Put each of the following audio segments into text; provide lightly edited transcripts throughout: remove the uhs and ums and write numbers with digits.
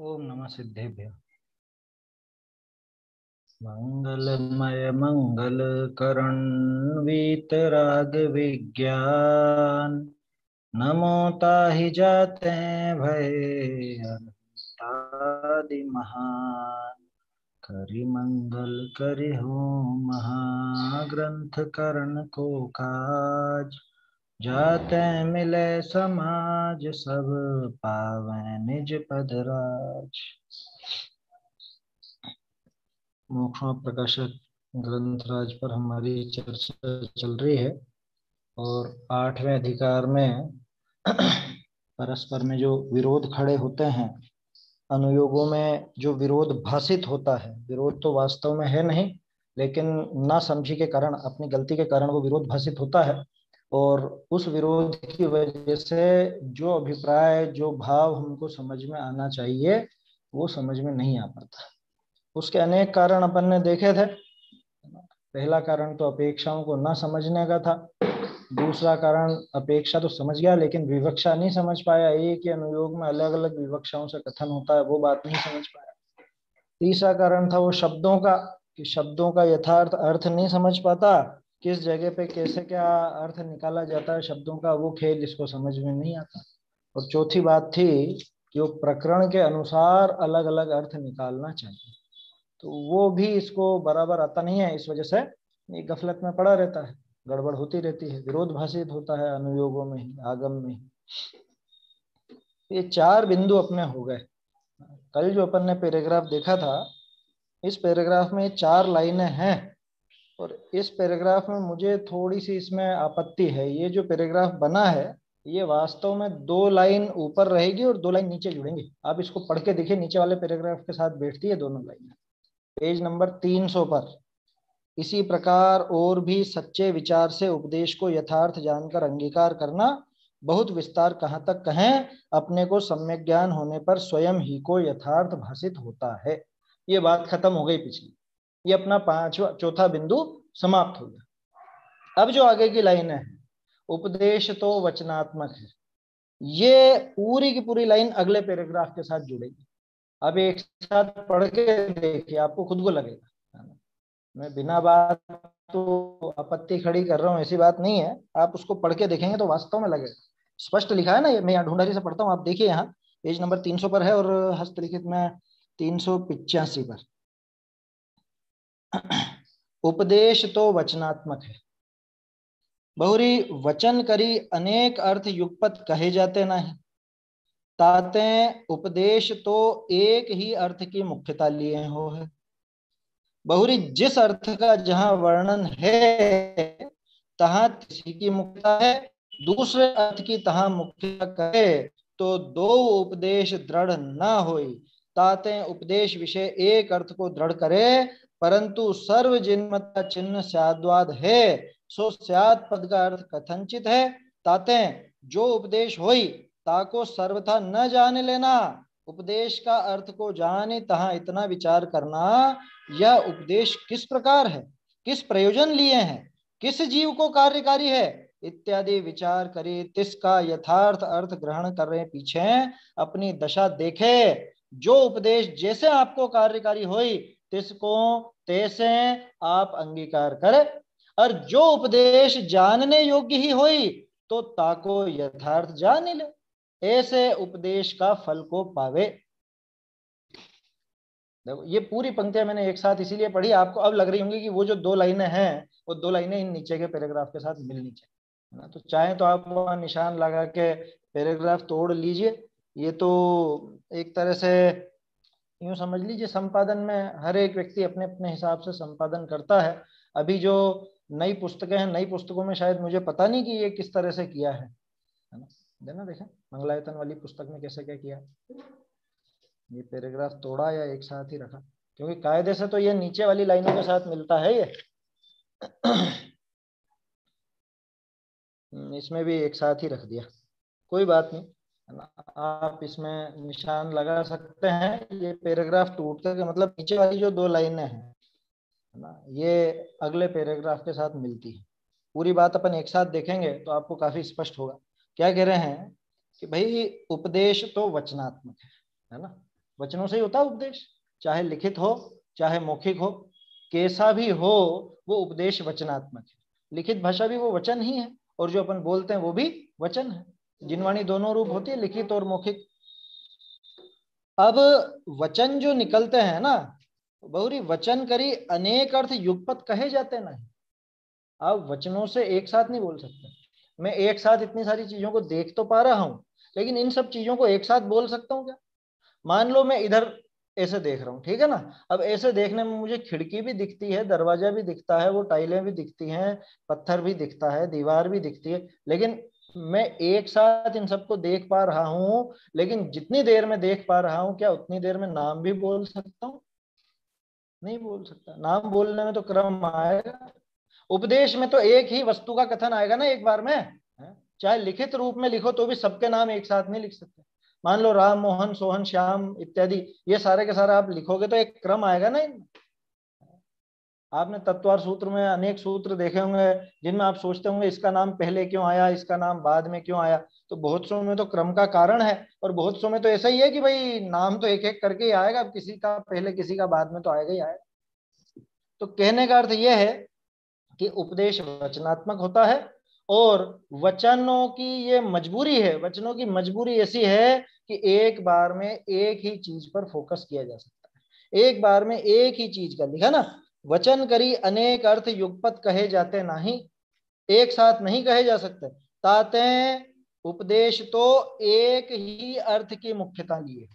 ओम नमः सिद्धेभ्य। मंगलमय मंगल करण वीतराग विज्ञान, नमो ताहि जाते हैं भय अनंतादि महान। करि मंगल करि हो महाग्रंथ करण को काज, जाते मिले समाज सब पावै निज पद राज। मोक्षमा प्रकाशक ग्रंथराज पर हमारी चर्चा चल रही है और 8वें अधिकार में परस्पर में जो विरोध खड़े होते हैं, अनुयोगों में जो विरोध भासित होता है, विरोध तो वास्तव में है नहीं, लेकिन ना समझी के कारण, अपनी गलती के कारण वो विरोध भासित होता है और उस विरोध की वजह से जो अभिप्राय, जो भाव हमको समझ में आना चाहिए वो समझ में नहीं आ पाता। उसके अनेक कारण अपन ने देखे थे। पहला कारण तो अपेक्षाओं को न समझने का था। दूसरा कारण अपेक्षा तो समझ गया लेकिन विवक्षा नहीं समझ पाया। एक ही अनुयोग में अलग अलग विवक्षाओं से कथन होता है, वो बात नहीं समझ पाया। तीसरा कारण था वो शब्दों का, कि शब्दों का यथार्थ अर्थ नहीं समझ पाता, किस जगह पे कैसे क्या अर्थ निकाला जाता है शब्दों का, वो खेल इसको समझ में नहीं आता। और चौथी बात थी कि वो प्रकरण के अनुसार अलग अलग अर्थ निकालना चाहिए, तो वो भी इसको बराबर आता नहीं है। इस वजह से ये गफलत में पड़ा रहता है, गड़बड़ होती रहती है, विरोध भाषित होता है अनुयोगों में ही, आगम में ही। ये 4 बिंदु अपने हो गए। कल जो अपन ने पैराग्राफ देखा था, इस पैराग्राफ में 4 लाइनें हैं और इस पैराग्राफ में मुझे थोड़ी सी इसमें आपत्ति है। ये जो पैराग्राफ बना है ये वास्तव में 2 लाइन ऊपर रहेगी और 2 लाइन नीचे जुड़ेंगी। आप इसको पढ़ के देखिए, नीचे वाले पैराग्राफ के साथ बैठती है दोनों लाइनें। पेज नंबर 300 पर, इसी प्रकार और भी सच्चे विचार से उपदेश को यथार्थ जानकर अंगीकार करना, बहुत विस्तार कहाँ तक कहें, अपने को सम्यक ज्ञान होने पर स्वयं ही को यथार्थ भाषित होता है। ये बात खत्म हो गई पिछली। ये अपना चौथा बिंदु समाप्त हो गया। अब जो आगे की लाइन है, उपदेश तो वचनात्मक है, ये पूरी की पूरी लाइन अगले पैराग्राफ के साथ जुड़ेगी। अब एक साथ पढ़ के देखिए, आपको खुद को लगेगा। मैं बिना बात तो आपत्ति खड़ी कर रहा हूँ ऐसी बात नहीं है, आप उसको पढ़ के देखेंगे तो वास्तव में लगेगा। स्पष्ट लिखा है ना, ये मैं यहाँ ढूंढारी से पढ़ता हूँ, आप देखिए यहाँ पेज नंबर 300 पर है और हस्तलिखित में 385 पर। उपदेश तो वचनात्मक है, बहुरी वचन करी अनेक अर्थ युगपत कहे जाते नहीं, ताते उपदेश तो एक ही अर्थ की मुख्यता लिए हो है। बहुरी जिस अर्थ का जहां वर्णन है तहां किसी की मुख्यता है, दूसरे अर्थ की तहां मुख्यता करे तो दो उपदेश दृढ़ न होई, ताते उपदेश विषय एक अर्थ को दृढ़ करे, परंतु सर्व जिनमत का चिन्ह स्याद्वाद है, सो स्याद पद का अर्थ कथनचित है। ताते जो उपदेश होई ताको सर्वथा न जाने लेना, उपदेश का अर्थ को जाने तहां इतना विचार करना, यह उपदेश किस प्रकार है, किस प्रयोजन लिए हैं, किस जीव को कार्यकारी है इत्यादि विचार करे, तिसका यथार्थ अर्थ ग्रहण कर रहे पीछे अपनी दशा देखे। जो उपदेश जैसे आपको कार्यकारी होई तिसको तैसे आप अंगीकार करे, और जो उपदेश जानने योग्य ही होई तो ताको यथार्थ जान ले, ऐसे उपदेश का फल को पावे। देखो ये पूरी पंक्तियां मैंने एक साथ इसीलिए पढ़ी, आपको अब लग रही होंगी कि वो जो 2 लाइनें हैं वो 2 लाइनें इन नीचे के पैराग्राफ के साथ मिलनी चाहिए, है ना। तो चाहे तो आप वहां निशान लगा के पैराग्राफ तोड़ लीजिए। ये तो एक तरह से यूं समझ लीजिए, संपादन में हर एक व्यक्ति अपने अपने हिसाब से संपादन करता है। अभी जो नई पुस्तकें हैं, नई पुस्तकों में शायद मुझे पता नहीं कि ये किस तरह से किया है ना। देना देखें मंगलायतन वाली पुस्तक में कैसे क्या किया, ये पैराग्राफ तोड़ा या एक साथ ही रखा, क्योंकि कायदे से तो ये नीचे वाली लाइनों के साथ मिलता है ये। इसमें भी एक साथ ही रख दिया, कोई बात नहीं, है ना। आप इसमें निशान लगा सकते हैं। ये पैराग्राफ टूट कर, मतलब नीचे वाली जो 2 लाइनें हैं, है ना, ये अगले पैराग्राफ के साथ मिलती है। पूरी बात अपन एक साथ देखेंगे तो आपको काफी स्पष्ट होगा। क्या कह रहे हैं कि भाई उपदेश तो वचनात्मक है ना। वचनों से ही होता है उपदेश, चाहे लिखित हो चाहे मौखिक हो, कैसा भी हो वो उपदेश वचनात्मक है। लिखित भाषा भी वो वचन ही है, और जो अपन बोलते हैं वो भी वचन है। जिनवाणी दोनों रूप होती है, लिखित और मौखिक। अब वचन जो निकलते हैं ना, बहुरी वचन करी अनेक अर्थ युगपत कहे जाते नहीं। अब वचनों से एक साथ नहीं बोल सकते। मैं एक साथ इतनी सारी चीजों को देख तो पा रहा हूं, लेकिन इन सब चीजों को एक साथ बोल सकता हूँ क्या? मान लो मैं इधर ऐसे देख रहा हूँ, ठीक है ना। अब ऐसे देखने में मुझे खिड़की भी दिखती है, दरवाजा भी दिखता है, वो टाइलें भी दिखती हैं, पत्थर भी दिखता है, दीवार भी दिखती है, लेकिन मैं एक साथ इन सबको देख पा रहा हूँ। लेकिन जितनी देर में देख पा रहा हूँ, क्या उतनी देर में नाम भी बोल सकता हूँ? नहीं बोल सकता। नाम बोलने में तो क्रम आएगा। उपदेश में तो एक ही वस्तु का कथन आएगा ना एक बार में, चाहे लिखित रूप में लिखो तो भी सबके नाम एक साथ नहीं लिख सकते। मान लो राम, मोहन, सोहन, श्याम इत्यादि, ये सारे के सारे आप लिखोगे तो एक क्रम आएगा ना इनमें। आपने तत्वार सूत्र में अनेक सूत्र देखे होंगे जिनमें आप सोचते होंगे इसका नाम पहले क्यों आया, इसका नाम बाद में क्यों आया। तो बहुत सौ में तो क्रम का कारण है, और बहुत सौ में तो ऐसा ही है कि भाई नाम तो एक एक करके ही आएगा, अब किसी का पहले किसी का बाद में तो आएगा ही आएगा। तो कहने का अर्थ यह है कि उपदेश वचनात्मक होता है, और वचनों की ये मजबूरी है, वचनों की मजबूरी ऐसी है कि एक बार में एक ही चीज पर फोकस किया जा सकता है। एक बार में एक ही चीज का लिखा ना, वचन करी अनेक अर्थ युगपत कहे जाते नहीं, एक साथ नहीं कहे जा सकते। ताते उपदेश तो एक ही अर्थ की मुख्यता लिए,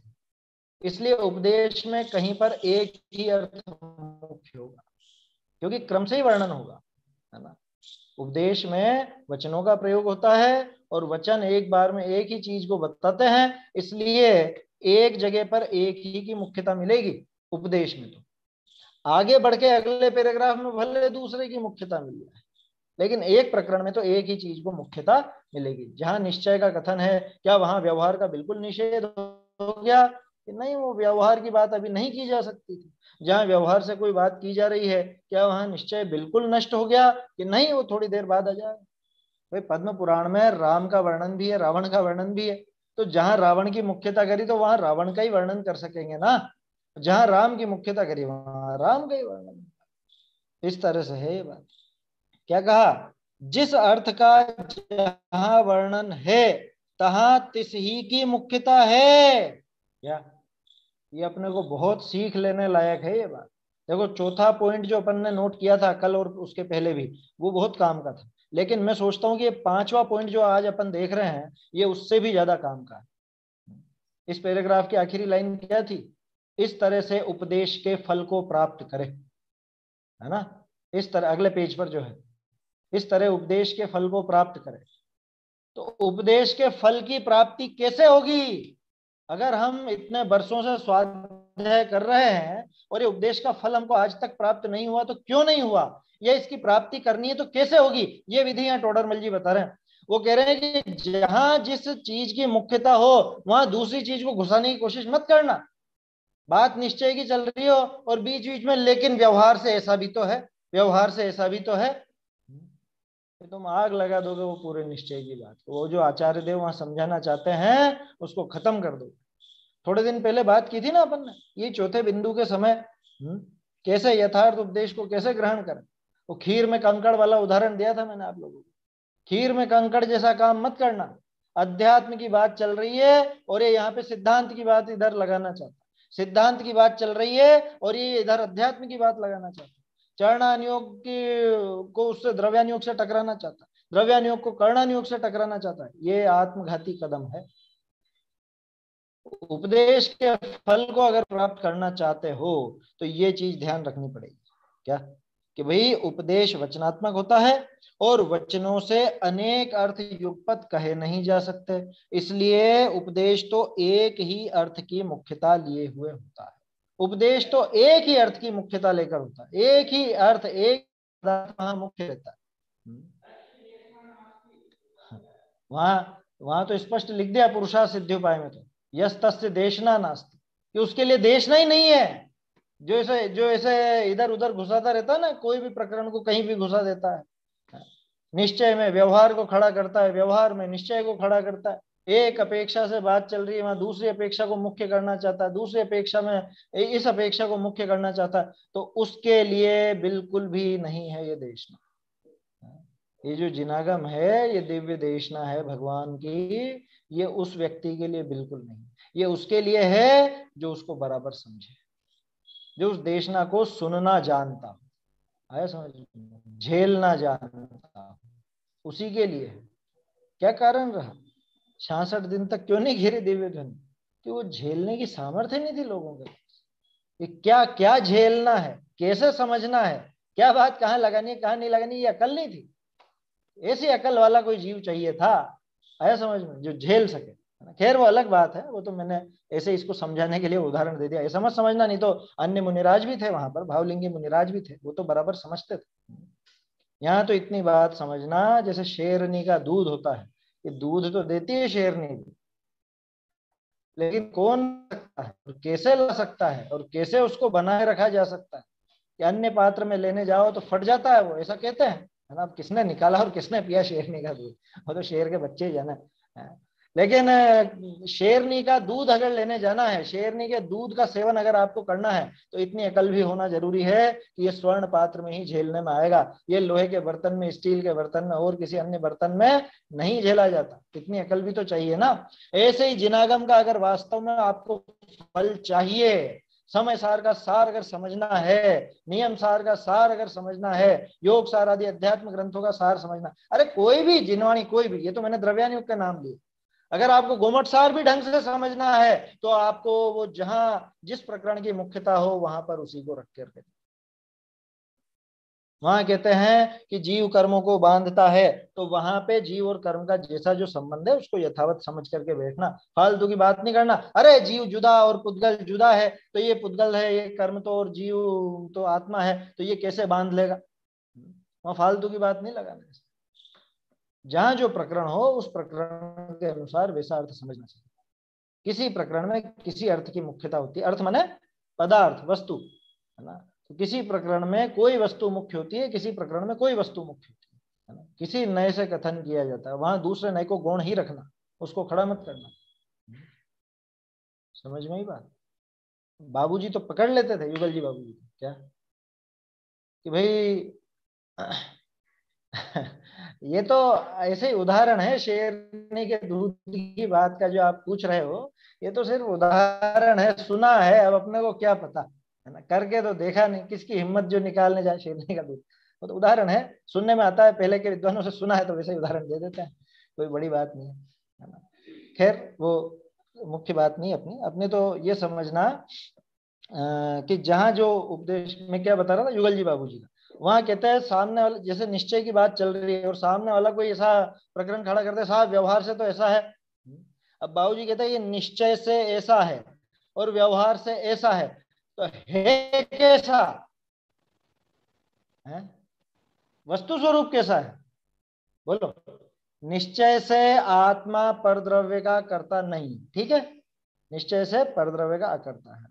इसलिए उपदेश में कहीं पर एक ही अर्थ मुख्य होगा, क्योंकि क्रम से ही वर्णन होगा, है ना। उपदेश में वचनों का प्रयोग होता है, और वचन एक बार में एक ही चीज को बताते हैं, इसलिए एक जगह पर एक ही की मुख्यता मिलेगी उपदेश में। तो आगे बढ़ के अगले पैराग्राफ में भले दूसरे की मुख्यता मिल जाए, लेकिन एक प्रकरण में तो एक ही चीज को मुख्यता मिलेगी। जहां निश्चय का कथन है, क्या वहां व्यवहार का बिल्कुल निषेध हो गया कि नहीं, वो व्यवहार की बात अभी नहीं की जा सकती थी। जहां व्यवहार से कोई बात की जा रही है, क्या वहां निश्चय बिल्कुल नष्ट हो गया कि नहीं, वो थोड़ी देर बाद आ जाए। भाई पद्म पुराण में राम का वर्णन भी है, रावण का वर्णन भी है, तो जहां रावण की मुख्यता करी तो वहां रावण का ही वर्णन कर सकेंगे ना। जहां राम की मुख्यता करी वहां राम का ही वर्णन। इस तरह से है ये बात। क्या कहा? जिस अर्थ का जहां वर्णन है तहां तिस ही की मुख्यता है। क्या ये अपने को बहुत सीख लेने लायक है ये बात। देखो चौथा पॉइंट जो अपन ने नोट किया था कल और उसके पहले भी, वो बहुत काम का था, लेकिन मैं सोचता हूँ कि ये पांचवा पॉइंट जो आज अपन देख रहे हैं ये उससे भी ज्यादा काम का है। इस पैराग्राफ की आखिरी लाइन क्या थी? इस तरह से उपदेश के फल को प्राप्त करे, है ना। इस तरह अगले पेज पर जो है, इस तरह उपदेश के फल को प्राप्त करे। तो उपदेश के फल की प्राप्ति कैसे होगी? अगर हम इतने वर्षों से स्वाध्याय कर रहे हैं और ये उपदेश का फल हमको आज तक प्राप्त नहीं हुआ, तो क्यों नहीं हुआ? ये इसकी प्राप्ति करनी है तो कैसे होगी? ये विधि यहाँ टोडरमल जी बता रहे हैं। वो कह रहे हैं कि जहां जिस चीज की मुख्यता हो वहां दूसरी चीज को घुसाने की कोशिश मत करना। बात निश्चय की चल रही हो और बीच बीच में लेकिन व्यवहार से ऐसा भी तो है, व्यवहार से ऐसा भी तो है, तो तुम आग लगा दोगे वो पूरे निश्चय की बात। वो जो आचार्य देव वहां समझाना चाहते हैं उसको खत्म कर दो। थोड़े दिन पहले बात की थी ना अपन ने, ये चौथे बिंदु के समय कैसे यथार्थ उपदेश को कैसे ग्रहण करें। वो खीर में कंकड़ वाला उदाहरण दिया था मैंने आप लोगों को। खीर में कंकड़ जैसा काम मत करना। अध्यात्म की बात चल रही है और ये यहाँ पे सिद्धांत की बात इधर लगाना चाहता है, सिद्धांत की बात चल रही है और ये इधर अध्यात्म की बात लगाना चाहता है। चरणानुयोग को उससे द्रव्यानुयोग से टकराना चाहता है, द्रव्यानुयोग को कर्णानुयोग से टकराना चाहता है। ये आत्मघाती कदम है। उपदेश के फल को अगर प्राप्त करना चाहते हो तो ये चीज ध्यान रखनी पड़ेगी। क्या? कि भाई उपदेश वचनात्मक होता है और वचनों से अनेक अर्थ युगपत कहे नहीं जा सकते, इसलिए उपदेश तो एक ही अर्थ की मुख्यता लिए हुए होता है। उपदेश तो एक ही अर्थ की मुख्यता लेकर होता है, एक ही अर्थ, एक वहां मुख्य रहता है। वहां वहां तो स्पष्ट लिख दिया पुरुषा सिद्धिउपाय में, तो यस तस्य देशना नास्ति, कि उसके लिए देशना ही नहीं है। जो ऐसे इधर उधर घुसाता रहता है ना, कोई भी प्रकरण को कहीं भी घुसा देता है, निश्चय में व्यवहार को खड़ा करता है, व्यवहार में निश्चय को खड़ा करता है, एक अपेक्षा से बात चल रही है, वहां दूसरी अपेक्षा को मुख्य करना चाहता है, दूसरी अपेक्षा में इस अपेक्षा को मुख्य करना चाहता है, तो उसके लिए बिल्कुल भी नहीं है ये देशना। ये जो जिनागम है ये दिव्य देशना है भगवान की, ये उस व्यक्ति के लिए बिल्कुल नहीं, ये उसके लिए है जो उसको बराबर समझे, जो उस देशना को सुनना जानता हो, आया समझ में? झेलना जानता हो, उसी के लिए है। क्या कारण रहा 66 दिन तक क्यों नहीं घिरे दिव्य ध्वनि? कि वो झेलने की सामर्थ्य नहीं थी लोगों के। ये क्या क्या झेलना है, कैसे समझना है, क्या बात कहाँ लगानी है कहाँ नहीं लगानी, ये अकल नहीं थी। ऐसी अकल वाला कोई जीव चाहिए था, आया समझ में, जो झेल सके। खैर वो अलग बात है, वो तो मैंने ऐसे इसको समझाने के लिए उदाहरण दे दिया, ऐसा मत समझना, नहीं तो अन्य मुनिराज भी थे वहां पर, भावलिंगी मुनिराज भी थे, वो तो बराबर समझते थे। यहाँ तो इतनी बात समझना, जैसे शेरनी का दूध होता है, ये दूध तो देती है शेरनी भी, लेकिन कौन सकता है और कैसे ला सकता है और कैसे उसको बनाए रखा जा सकता है, कि अन्य पात्र में लेने जाओ तो फट जाता है वो, ऐसा कहते हैं, है ना? अब किसने निकाला और किसने पिया शेरनी का दूध, वो तो शेर के बच्चे ही जाना है। लेकिन शेरनी का दूध अगर लेने जाना है, शेरनी के दूध का सेवन अगर आपको करना है, तो इतनी अकल भी होना जरूरी है कि ये स्वर्ण पात्र में ही झेलने में आएगा, ये लोहे के बर्तन में, स्टील के बर्तन में और किसी अन्य बर्तन में नहीं झेला जाता। इतनी अकल भी तो चाहिए ना। ऐसे ही जिनागम का अगर वास्तव में आपको फल चाहिए, समय सार का सार अगर समझना है, नियम सार का सार अगर समझना है, योग सार आदि अध्यात्म ग्रंथों का सार समझना, अरे कोई भी जिनवाणी, कोई भी, ये तो मैंने द्रव्यानुग का नाम लिया, अगर आपको गोमट सार भी ढंग से समझना है, तो आपको वो जहां जिस प्रकरण की मुख्यता हो वहां पर उसी को रख कर, वहां कहते हैं कि जीव कर्मों को बांधता है, तो वहां पे जीव और कर्म का जैसा जो संबंध है उसको यथावत समझ करके बैठना, फालतू की बात नहीं करना। अरे जीव जुदा और पुद्गल जुदा है, तो ये पुद्गल है, ये कर्म तो, और जीव तो आत्मा है, तो ये कैसे बांध लेगा? वहां फालतू की बात नहीं लगाना। जहां जो प्रकरण हो उस प्रकरण के अनुसार वैसा अर्थ समझना चाहिए। किसी प्रकरण में किसी अर्थ की मुख्यता होती है, अर्थ माने पदार्थ, वस्तु, है ना? तो किसी प्रकरण में कोई वस्तु मुख्य होती है, किसी प्रकरण में कोई वस्तु मुख्य होती है ना? किसी नए से कथन किया जाता है, वहां दूसरे नए को गौण ही रखना, उसको खड़ा मत करना। समझ में ही बात? बाबूजी तो पकड़ लेते थे, युगल जी बाबूजी क्या, कि भाई ये तो ऐसे ही उदाहरण है, शेरनी के दूध की बात का जो आप पूछ रहे हो, ये तो सिर्फ उदाहरण है, सुना है, अब अपने को क्या पता, है ना? करके तो देखा नहीं, किसकी हिम्मत जो निकालने जाए शेरनी का दूध। वो तो उदाहरण है, सुनने में आता है, पहले के विद्वानों से सुना है तो वैसे ही उदाहरण दे देते हैं, कोई बड़ी बात नहीं है ना? खैर वो मुख्य बात नहीं, अपनी अपने तो ये समझना कि जहां जो उपदेश में क्या बता रहा था युगल जी बाबू जी का, वहां कहते हैं सामने वाला, जैसे निश्चय की बात चल रही है और सामने वाला कोई ऐसा प्रकरण खड़ा करते हैं, साहब व्यवहार से तो ऐसा है। अब बाबू जी कहते हैं ये निश्चय से ऐसा है और व्यवहार से ऐसा है, तो है कैसा है? वस्तु स्वरूप कैसा है? बोलो। निश्चय से आत्मा परद्रव्य का कर्ता नहीं, ठीक है, निश्चय से परद्रव्य का अकर्ता है,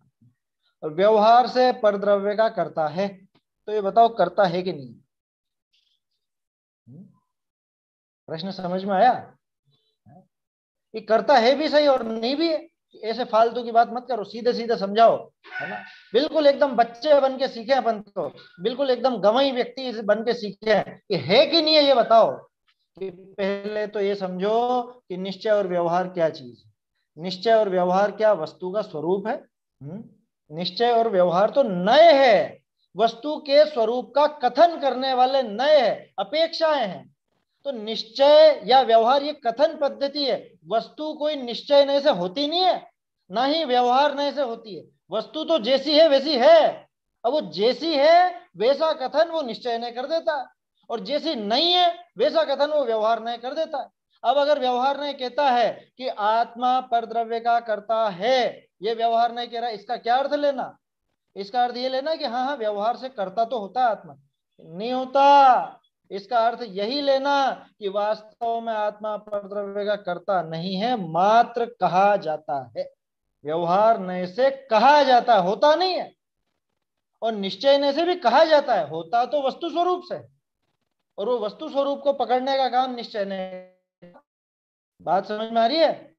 और व्यवहार से परद्रव्य का कर्ता है। तो ये बताओ करता है कि नहीं? प्रश्न समझ में आया? ये करता है भी सही और नहीं भी है, ऐसे फालतू की बात मत करो, सीधे सीधे समझाओ, है ना? बिल्कुल एकदम बच्चे बन के सीखे अपन तो, बिल्कुल एकदम गंवई व्यक्ति बन के सीखे हैं, ये है कि नहीं है ये बताओ। कि पहले तो ये समझो कि निश्चय और व्यवहार क्या चीज है। निश्चय और व्यवहार क्या वस्तु का स्वरूप है? निश्चय और व्यवहार तो नए है, वस्तु के स्वरूप का कथन करने वाले नए है, अपेक्षाएं हैं। तो निश्चय या व्यवहार ये कथन पद्धति है, वस्तु कोई निश्चय नए से होती नहीं है, ना ही व्यवहार नए से होती है, वस्तु तो जैसी है वैसी है। अब वो जैसी है वैसा कथन वो निश्चय नए कर देता है, और जैसी नहीं है वैसा कथन वो व्यवहार नए कर देता है। अब अगर व्यवहार नए कहता है कि आत्मा परद्रव्य का करता है, ये व्यवहार नहीं कह रहा, इसका क्या अर्थ लेना? इसका अर्थ ये लेना कि हाँ हाँ व्यवहार से करता तो होता है आत्मा, नहीं होता। इसका अर्थ यही लेना कि वास्तव में आत्मा परद्रव्य का करता नहीं है, मात्र कहा जाता है, व्यवहार नए से कहा जाता है, होता नहीं है। और निश्चय नए से भी कहा जाता है, होता तो वस्तु स्वरूप से, और वो वस्तु स्वरूप को पकड़ने का काम निश्चय ने। बात समझ में आ रही है?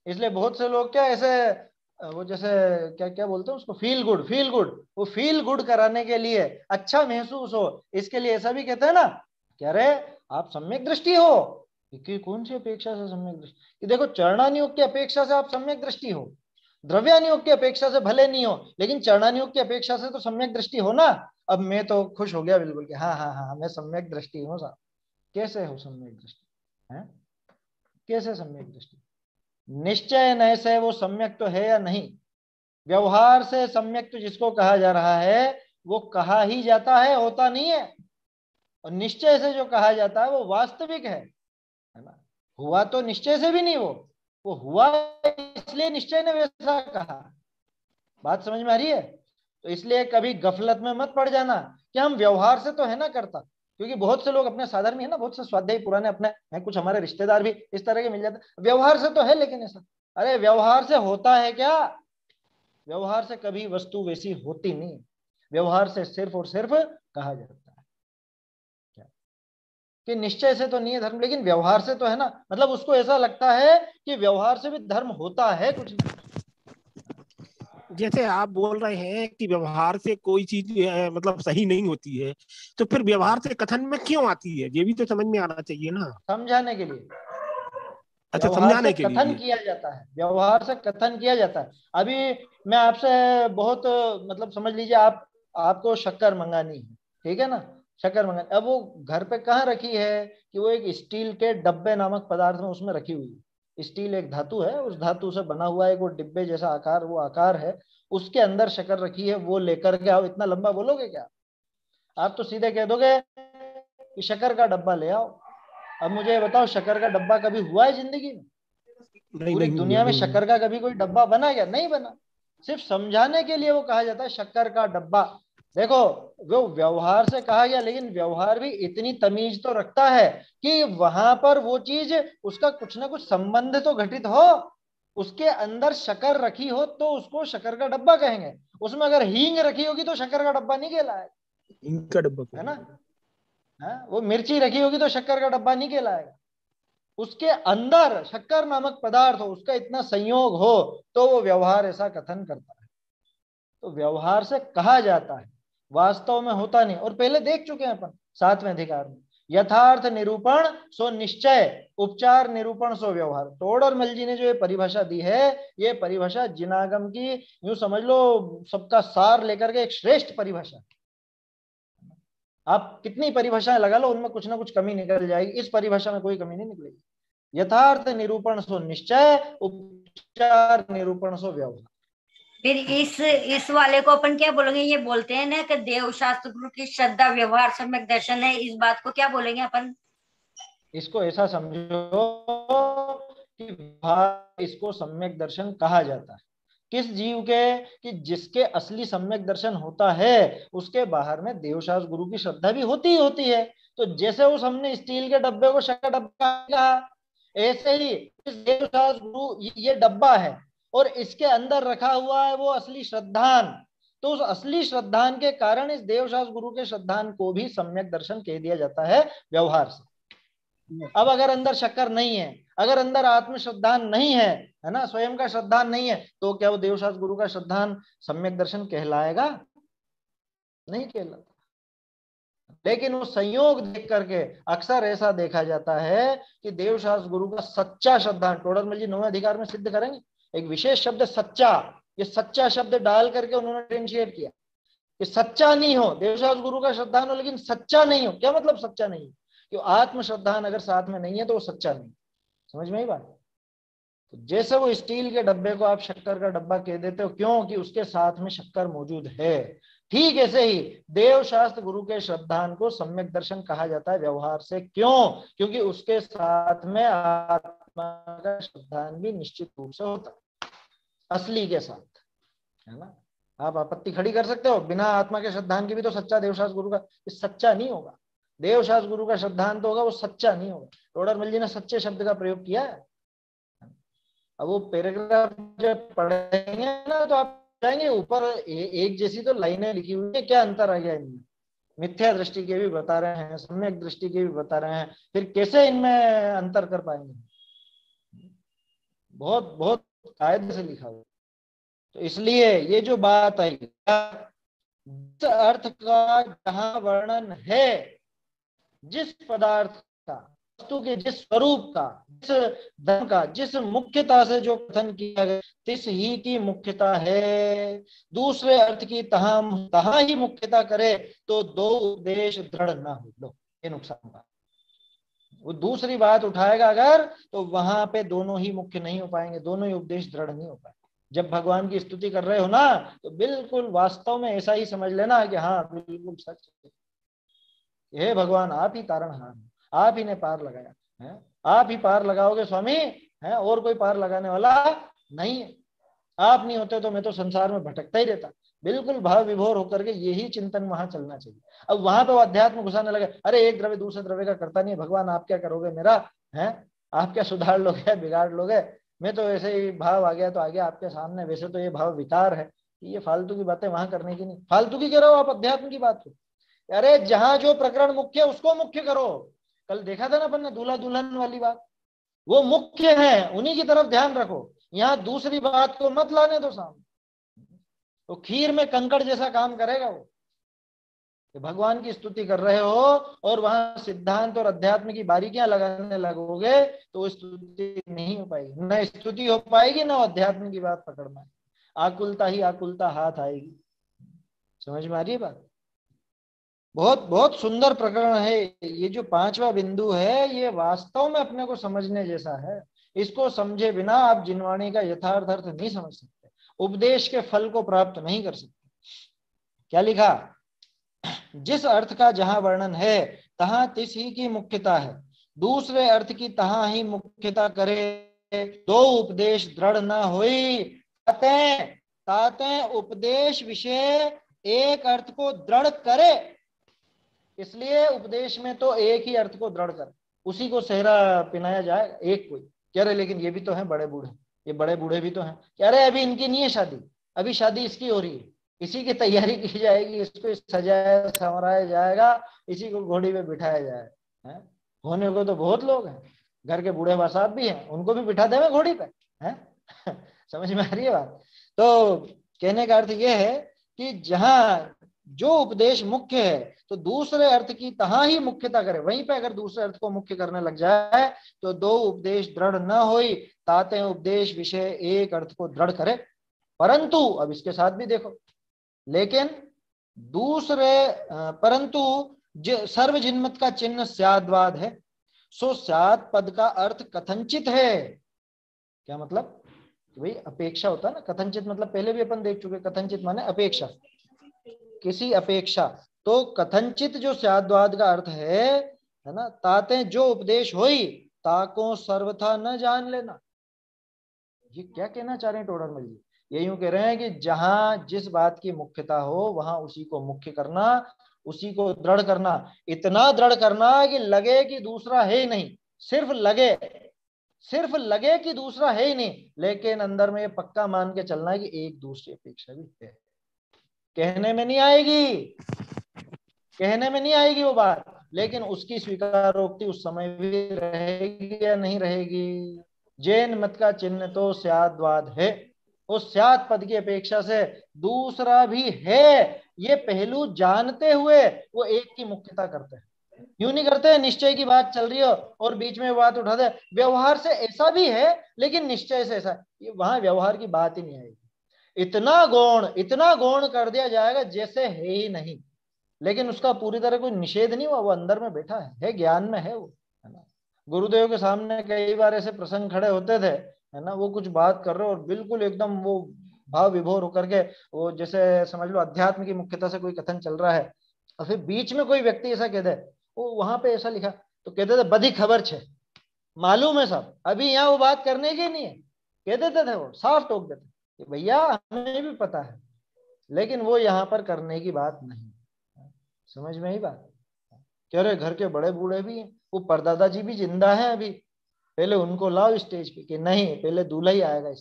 इसलिए बहुत से लोग क्या ऐसे वो जैसे क्या क्या बोलते हैं उसको, फील गुड, फील गुड, वो फील गुड कराने के लिए, अच्छा महसूस हो, इसके लिए ऐसा भी कहते हैं ना कि अरे आप सम्यक दृष्टि हो। कि कौन सी अपेक्षा से सम्यक दृष्टि? कि देखो चरणानुयोग की अपेक्षा से आप सम्यक दृष्टि हो, द्रव्यानुयोग की अपेक्षा से भले नहीं हो, लेकिन चरणानुयोग की अपेक्षा से तो सम्यक दृष्टि हो ना। अब मैं तो खुश हो गया बिल्कुल कि हाँ हाँ हाँ मैं सम्यक दृष्टि हूँ साहब। कैसे हो सम्यक दृष्टि है? कैसे सम्यक दृष्टि? निश्चय नय से वो सम्यक तो है या नहीं? व्यवहार से सम्यक तो जिसको कहा जा रहा है वो कहा ही जाता है, होता नहीं है। और निश्चय से जो कहा जाता है वो वास्तविक है ना। हुआ तो निश्चय से भी नहीं, वो हुआ इसलिए निश्चय ने वैसा कहा। बात समझ में आ रही है? तो इसलिए कभी गफलत में मत पड़ जाना कि हम व्यवहार से तो है ना करता, क्योंकि बहुत से लोग अपने साधन में है ना, बहुत से स्वाध्यायी पुराने अपने हैं, कुछ हमारे रिश्तेदार भी इस तरह के मिल जाते, व्यवहार से तो है लेकिन ऐसा। अरे व्यवहार से होता है क्या? व्यवहार से कभी वस्तु वैसी होती नहीं। व्यवहार से सिर्फ और सिर्फ कहा जाता है क्या कि निश्चय से तो नहीं है धर्म, लेकिन व्यवहार से तो है ना। मतलब उसको ऐसा लगता है कि व्यवहार से भी धर्म होता है कुछ ना। जैसे आप बोल रहे हैं कि व्यवहार से कोई चीज मतलब सही नहीं होती है, तो फिर व्यवहार से कथन में क्यों आती है, ये भी तो समझ में आना चाहिए ना। समझाने के लिए, अच्छा, व्यवहार से समझाने के कथन लिए। किया जाता है, व्यवहार से कथन किया जाता है। अभी मैं आपसे बहुत मतलब समझ लीजिए, आपको शक्कर मंगानी है, ठीक है ना? शक्कर मंगानी, अब वो घर पे कहाँ रखी है? कि वो एक स्टील के डब्बे नामक पदार्थ में उसमें रखी हुई है। स्टील एक धातु है, उस धातु से बना हुआ एक वो डिब्बे जैसा आकार, वो आकार है, उसके अंदर शक्कर रखी है, वो लेकर के आओ। इतना लंबा बोलोगे क्या? आप तो सीधे कह दोगे कि शक्कर का डब्बा ले आओ। अब मुझे ये बताओ, शक्कर का डब्बा कभी हुआ है जिंदगी में? नहीं, पूरी नहीं हुआ, दुनिया में नहीं हुआ। शक्कर का कभी कोई डब्बा बना क्या? नहीं बना। सिर्फ समझाने के लिए वो कहा जाता है शक्कर का डब्बा। देखो, वो व्यवहार से कहा गया, लेकिन व्यवहार भी इतनी तमीज तो रखता है कि वहां पर वो चीज, उसका कुछ ना कुछ संबंध तो घटित हो। उसके अंदर शक्कर रखी हो तो उसको शक्कर का डब्बा कहेंगे। उसमें अगर हींग रखी होगी तो शक्कर का डब्बा नहीं कहलाएगा, इनका डब्बा है कौन ना? है? हाँ, वो मिर्ची रखी होगी तो शक्कर का डब्बा नहीं कहलाएगा। उसके अंदर शक्कर नामक पदार्थ हो, उसका इतना संयोग हो, तो वो व्यवहार ऐसा कथन करता है। तो व्यवहार से कहा जाता है, वास्तव में होता नहीं। और पहले देख चुके हैं अपन 7वें अधिकार में, यथार्थ निरूपण सो निश्चय, उपचार निरूपण सो व्यवहार। टोडरमल जी ने जो ये परिभाषा दी है, ये परिभाषा जिनागम की, यूं समझ लो सबका सार लेकर के एक श्रेष्ठ परिभाषा। आप कितनी परिभाषाएं लगा लो, उनमें कुछ ना कुछ कमी निकल जाएगी, इस परिभाषा में कोई कमी नहीं निकलेगी। यथार्थ निरूपण सो निश्चय, उपचार निरूपण सो व्यवहार। फिर इस वाले को अपन क्या बोलेंगे? ये बोलते हैं ना कि देव शास्त्र गुरु की श्रद्धा व्यवहार सम्यक दर्शन है, इस बात को क्या बोलेंगे अपन? इसको ऐसा समझो कि इसको सम्यक दर्शन कहा जाता है किस जीव के? कि जिसके असली सम्यक दर्शन होता है, उसके बाहर में देवशास्त्र गुरु की श्रद्धा भी होती ही होती है। तो जैसे उस हमने स्टील के डब्बे को शक्कर डब्बा कहा, ऐसे ही इस देवशास्त्र गुरु ये डब्बा है और इसके अंदर रखा हुआ है वो असली श्रद्धान। तो उस असली श्रद्धान के कारण इस देवशास्त्र गुरु के श्रद्धान को भी सम्यक दर्शन कह दिया जाता है व्यवहार से। अब अगर अंदर शक्कर नहीं है, अगर अंदर आत्म श्रद्धान नहीं है ना, स्वयं का श्रद्धान नहीं है, तो क्या वो देवशास्त्र गुरु का श्रद्धान सम्यक दर्शन कहलाएगा? नहीं कहलाता। लेकिन वो संयोग देख करके अक्सर ऐसा देखा जाता है कि देवशास्त्र गुरु का सच्चा श्रद्धान, टोडरमल जी 9वें अधिकार में सिद्ध करेंगे एक विशेष शब्द सच्चा, ये सच्चा शब्द डाल करके उन्होंने डिफरेंशिएट किया कि सच्चा नहीं हो, देवशास्त्र गुरु का श्रद्धान हो लेकिन सच्चा नहीं हो। क्या मतलब सच्चा नहीं? कि आत्म श्रद्धान अगर साथ में नहीं है तो वो सच्चा नहीं। समझ में आई बात? तो जैसे वो स्टील के डब्बे को आप शक्कर का डब्बा कह देते हो, क्यों? कि उसके साथ में शक्कर मौजूद है। ठीक ऐसे ही देव शास्त्र गुरु के श्रद्धान को सम्यक दर्शन कहा जाता है व्यवहार से। क्यों? क्योंकि उसके साथ में आत्मा का श्रद्धान भी निश्चित रूप से होता है, असली के साथ, है ना? आप आपत्ति खड़ी कर सकते हो, बिना आत्मा के श्रद्धान के भी तो सच्चा देवशास्त्र गुरु का सच्चा नहीं होगा। देवशास्त्र गुरु का श्रद्धान तो होगा, वो सच्चा नहीं होगा। टोडरमल जी ने सच्चे शब्द का प्रयोग किया है। अब वो पैराग्राफ जब पढ़ेंगे ना तो आप जाएंगे ऊपर, एक जैसी तो लाइनें लिखी हुई है, क्या अंतर आ गया इनमें? मिथ्या दृष्टि के भी बता रहे हैं, सम्यक दृष्टि के भी बता रहे हैं, फिर कैसे इनमें अंतर कर पाएंगे? बहुत बहुत कायदे से लिखा हुआ। तो इसलिए ये जो बात आई, जिस अर्थ का जहां वर्णन है, जिस पदार्थ का, वस्तु के जिस स्वरूप का, जिस धर्म का, जिस मुख्यता से जो कथन किया गया, तिस ही की मुख्यता है। दूसरे अर्थ की तहां ही मुख्यता करे तो दो उपदेश दृढ़ ना हो। लो, ये नुकसान बात। वो दूसरी बात उठाएगा अगर, तो वहां पे दोनों ही मुख्य नहीं हो पाएंगे, दोनों ही उपदेश दृढ़ नहीं हो पाएंगे। जब भगवान की स्तुति कर रहे हो ना, तो बिल्कुल वास्तव में ऐसा ही समझ लेना कि हाँ बिल्कुल सच है, हे भगवान आप ही तारणहार हैं, आप ही ने पार लगाया है, आप ही पार लगाओगे स्वामी, है और कोई पार लगाने वाला नहीं है। आप नहीं होते तो मैं तो संसार में भटकता ही रहता। बिल्कुल भाव विभोर होकर के यही चिंतन वहां चलना चाहिए। अब वहां पे वो अध्यात्म घुसाने लगे, अरे एक द्रव्य दूसरे द्रव्य का करता नहीं है, भगवान आप क्या करोगे मेरा, है आप क्या सुधार लोगे, बिगाड़ लोगे, मैं तो ऐसे ही भाव आ गया तो आ गया आपके सामने, वैसे तो ये भाव विकार है। ये फालतू की बातें वहां करने की नहीं। फालतू की कह रहे हो आप अध्यात्म की बात को, अरे जहां जो प्रकरण मुख्य है उसको मुख्य करो। कल देखा था ना अपन ने दूल्हा दुल्हन वाली बात, वो मुख्य है, उन्हीं की तरफ ध्यान रखो, यहाँ दूसरी बात को मत लाने दो सामने। तो खीर में कंकड़ जैसा काम करेगा वो। भगवान की स्तुति कर रहे हो और वहां सिद्धांत और अध्यात्म की बारीकियां लगाने लगोगे तो वो स्तुति नहीं हो पाएगी, न स्तुति हो पाएगी न अध्यात्म की बात पकड़ना। आकुलता ही आकुलता हाथ आएगी। समझ में आ रही है बात? बहुत बहुत सुंदर प्रकरण है। ये जो पांचवा बिंदु है, ये वास्तव में अपने को समझने जैसा है। इसको समझे बिना आप जिनवाणी का यथार्थ अर्थ नहीं समझ सकते, उपदेश के फल को प्राप्त नहीं कर सकते। क्या लिखा? जिस अर्थ का जहां वर्णन है तहां तिस ही की मुख्यता है, दूसरे अर्थ की तहां ही मुख्यता करे दो उपदेश दृढ़ न होई। ताते उपदेश विषय एक अर्थ को दृढ़ करे। इसलिए उपदेश में तो एक ही अर्थ को दृढ़ कर, उसी को सेहरा पिनाया जाए। एक कोई कह रहे लेकिन ये भी तो है बड़े बूढ़े, ये बड़े बूढ़े भी तो हैं, कह रहे अभी इनकी नहीं है शादी, अभी शादी इसकी हो रही है, इसी की तैयारी की जाएगी, इसको सजाया संवराया जाएगा, इसी को घोड़ी पे बिठाया जाएगा। है होने को तो बहुत लोग हैं, घर के बूढ़े बसात भी हैं, उनको भी बिठा देवे घोड़ी पे, है समझ में आ रही है बात? तो कहने का अर्थ यह है कि जहां जो उपदेश मुख्य है तो दूसरे अर्थ की तहां ही मुख्यता करे। वहीं पे अगर दूसरे अर्थ को मुख्य करने लग जाए तो दो उपदेश दृढ़ न होई। ताते उपदेश विषय एक अर्थ को दृढ़ करे। परंतु अब इसके साथ भी देखो, लेकिन दूसरे परंतु सर्व जिन्मत का चिन्ह स्याद्वाद है, सो स्याद पद का अर्थ कथनचित है। क्या मतलब? भाई अपेक्षा होता है ना, कथनचित मतलब पहले भी अपन देख चुके, कथनचित माने अपेक्षा, किसी अपेक्षा। तो कथनचित जो स्याद्वाद का अर्थ है ना, ताते जो उपदेश होई ताको सर्वथा न जान लेना। ये क्या कहना चाह रहे हैं टोडर मल जी? ये यूं कह रहे हैं कि जहां जिस बात की मुख्यता हो वहां उसी को मुख्य करना, उसी को दृढ़ करना, इतना दृढ़ करना कि लगे कि दूसरा है ही नहीं, सिर्फ लगे कि दूसरा है ही नहीं, लेकिन अंदर में ये पक्का मान के चलना है कि एक दूसरी अपेक्षा भी है। कहने में नहीं आएगी वो बात, लेकिन उसकी स्वीकारोक्ति उस समय भी रहेगी या नहीं रहेगी। जैन मत का चिन्ह तो स्याद्वाद है, उस स्याद पद की अपेक्षा से दूसरा भी है, ये पहलू जानते हुए वो एक की मुख्यता करते हैं। यूं नहीं करते निश्चय की बात चल रही हो और बीच में बात उठा दे, व्यवहार से ऐसा भी है लेकिन निश्चय से ऐसा, ये वहां व्यवहार की बात ही नहीं आएगी। इतना गौण कर दिया जाएगा जैसे है ही नहीं, लेकिन उसका पूरी तरह कोई निषेध नहीं हुआ, वो अंदर में बैठा है ज्ञान में है वो, है ना। गुरुदेव के सामने कई बार ऐसे प्रसंग खड़े होते थे, है ना, वो कुछ बात कर रहे हो और बिल्कुल एकदम वो भाव विभोर होकर के, वो जैसे समझ लो अध्यात्म की मुख्यता से कोई कथन चल रहा है और फिर बीच में कोई व्यक्ति ऐसा कह दे, वो वहां पे ऐसा लिखा तो कहते थे बड़ी खबर छे, मालूम है सब, अभी यहाँ वो बात करने की नहीं है, कह देते थे, वो साफ टोक देते भैया हमें भी पता है, लेकिन वो यहाँ पर करने की बात नहीं। समझ में ही बात? कह रहे घर के बड़े बूढ़े भी हैं, वो परदादा जी भी जिंदा हैं अभी, पहले उनको लाओ स्टेज पे, कि नहीं पहले दूल्हा ही आएगा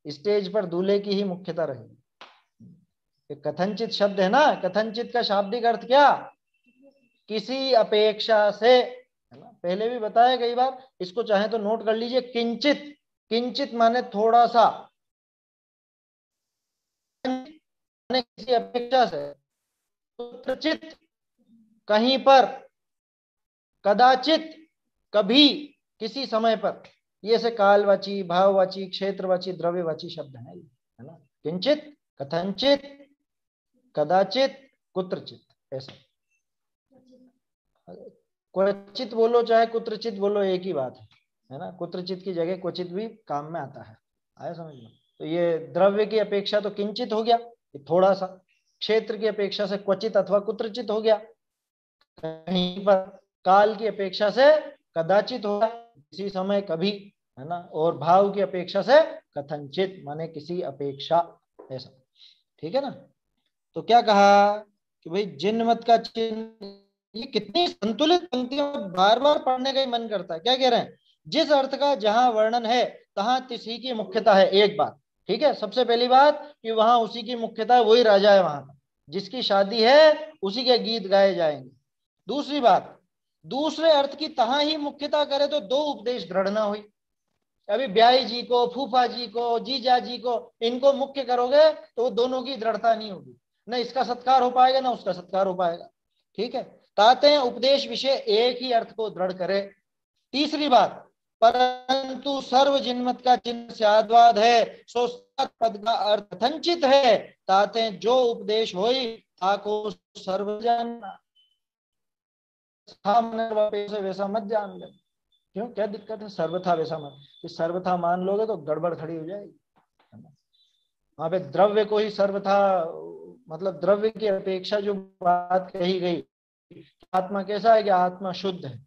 स्टेज पर दूल्हे की ही मुख्यता रहेगी। कथनचित शब्द है ना, कथनचित का शाब्दिक अर्थ क्या? किसी अपेक्षा से, है ना, पहले भी बताया कई बार, इसको चाहे तो नोट कर लीजिए। किंचित, किंचित माने थोड़ा सा, माने किसी अपेक्षा से, कुत्रचित कहीं पर, कदाचित कभी, किसी समय पर। ये से कालवाची, भाववाची, क्षेत्रवाची, द्रव्यवाची शब्द है है ना। किंचित, कथनचित, कदाचित, कुत्रचित, ऐसा। क्वचित बोलो चाहे कुत्रचित बोलो एक ही बात है ना। कुत्रचित की जगह क्वचित भी काम में आता है, आया समझ में। तो ये द्रव्य की अपेक्षा तो किंचित हो गया, ये थोड़ा सा। क्षेत्र की अपेक्षा से क्वचित अथवा कुत्रचित हो गया। कहीं पर, काल की अपेक्षा से कदाचित हो गया, किसी समय कभी, है ना। और भाव की अपेक्षा से कथनचित माने किसी अपेक्षा, ऐसा। ठीक है ना। तो क्या कहा कि भाई जिनमत का चिन्ह, ये कितनी संतुलित पंक्तियों, बार बार पढ़ने का ही मन करता है। क्या कह रहे हैं, जिस अर्थ का जहां वर्णन है तहां तिसी की मुख्यता है। एक बात ठीक है, सबसे पहली बात कि वहां उसी की मुख्यता है, वही राजा है वहां का, जिसकी शादी है उसी के गीत गाए जाएंगे। दूसरी बात, दूसरे अर्थ की तहां ही मुख्यता करे तो दो उपदेश दृढ़ ना हुई। अभी ब्याई जी को, फूफा जी को, जीजा जी को, इनको मुख्य करोगे तो दोनों की दृढ़ता नहीं होगी, ना इसका सत्कार हो पाएगा ना उसका सत्कार हो पाएगा। ठीक है, ताते हैं उपदेश विषय एक ही अर्थ को दृढ़ करे। तीसरी बात, परंतु सर्व जिनमत का चिन्ह स्याद्वाद है, सो पद का अर्थ कथनचित है, ताते जो उपदेश होई ताको सर्व जानना, वैसा मत जान ले। क्यों, क्या दिक्कत है, सर्वथा वैसा मत, कि सर्वथा मान लोगे तो गड़बड़ खड़ी हो जाएगी। वहां पे द्रव्य को ही सर्वथा, मतलब द्रव्य की अपेक्षा जो बात कही गई, आत्मा कैसा है कि आत्मा शुद्ध है,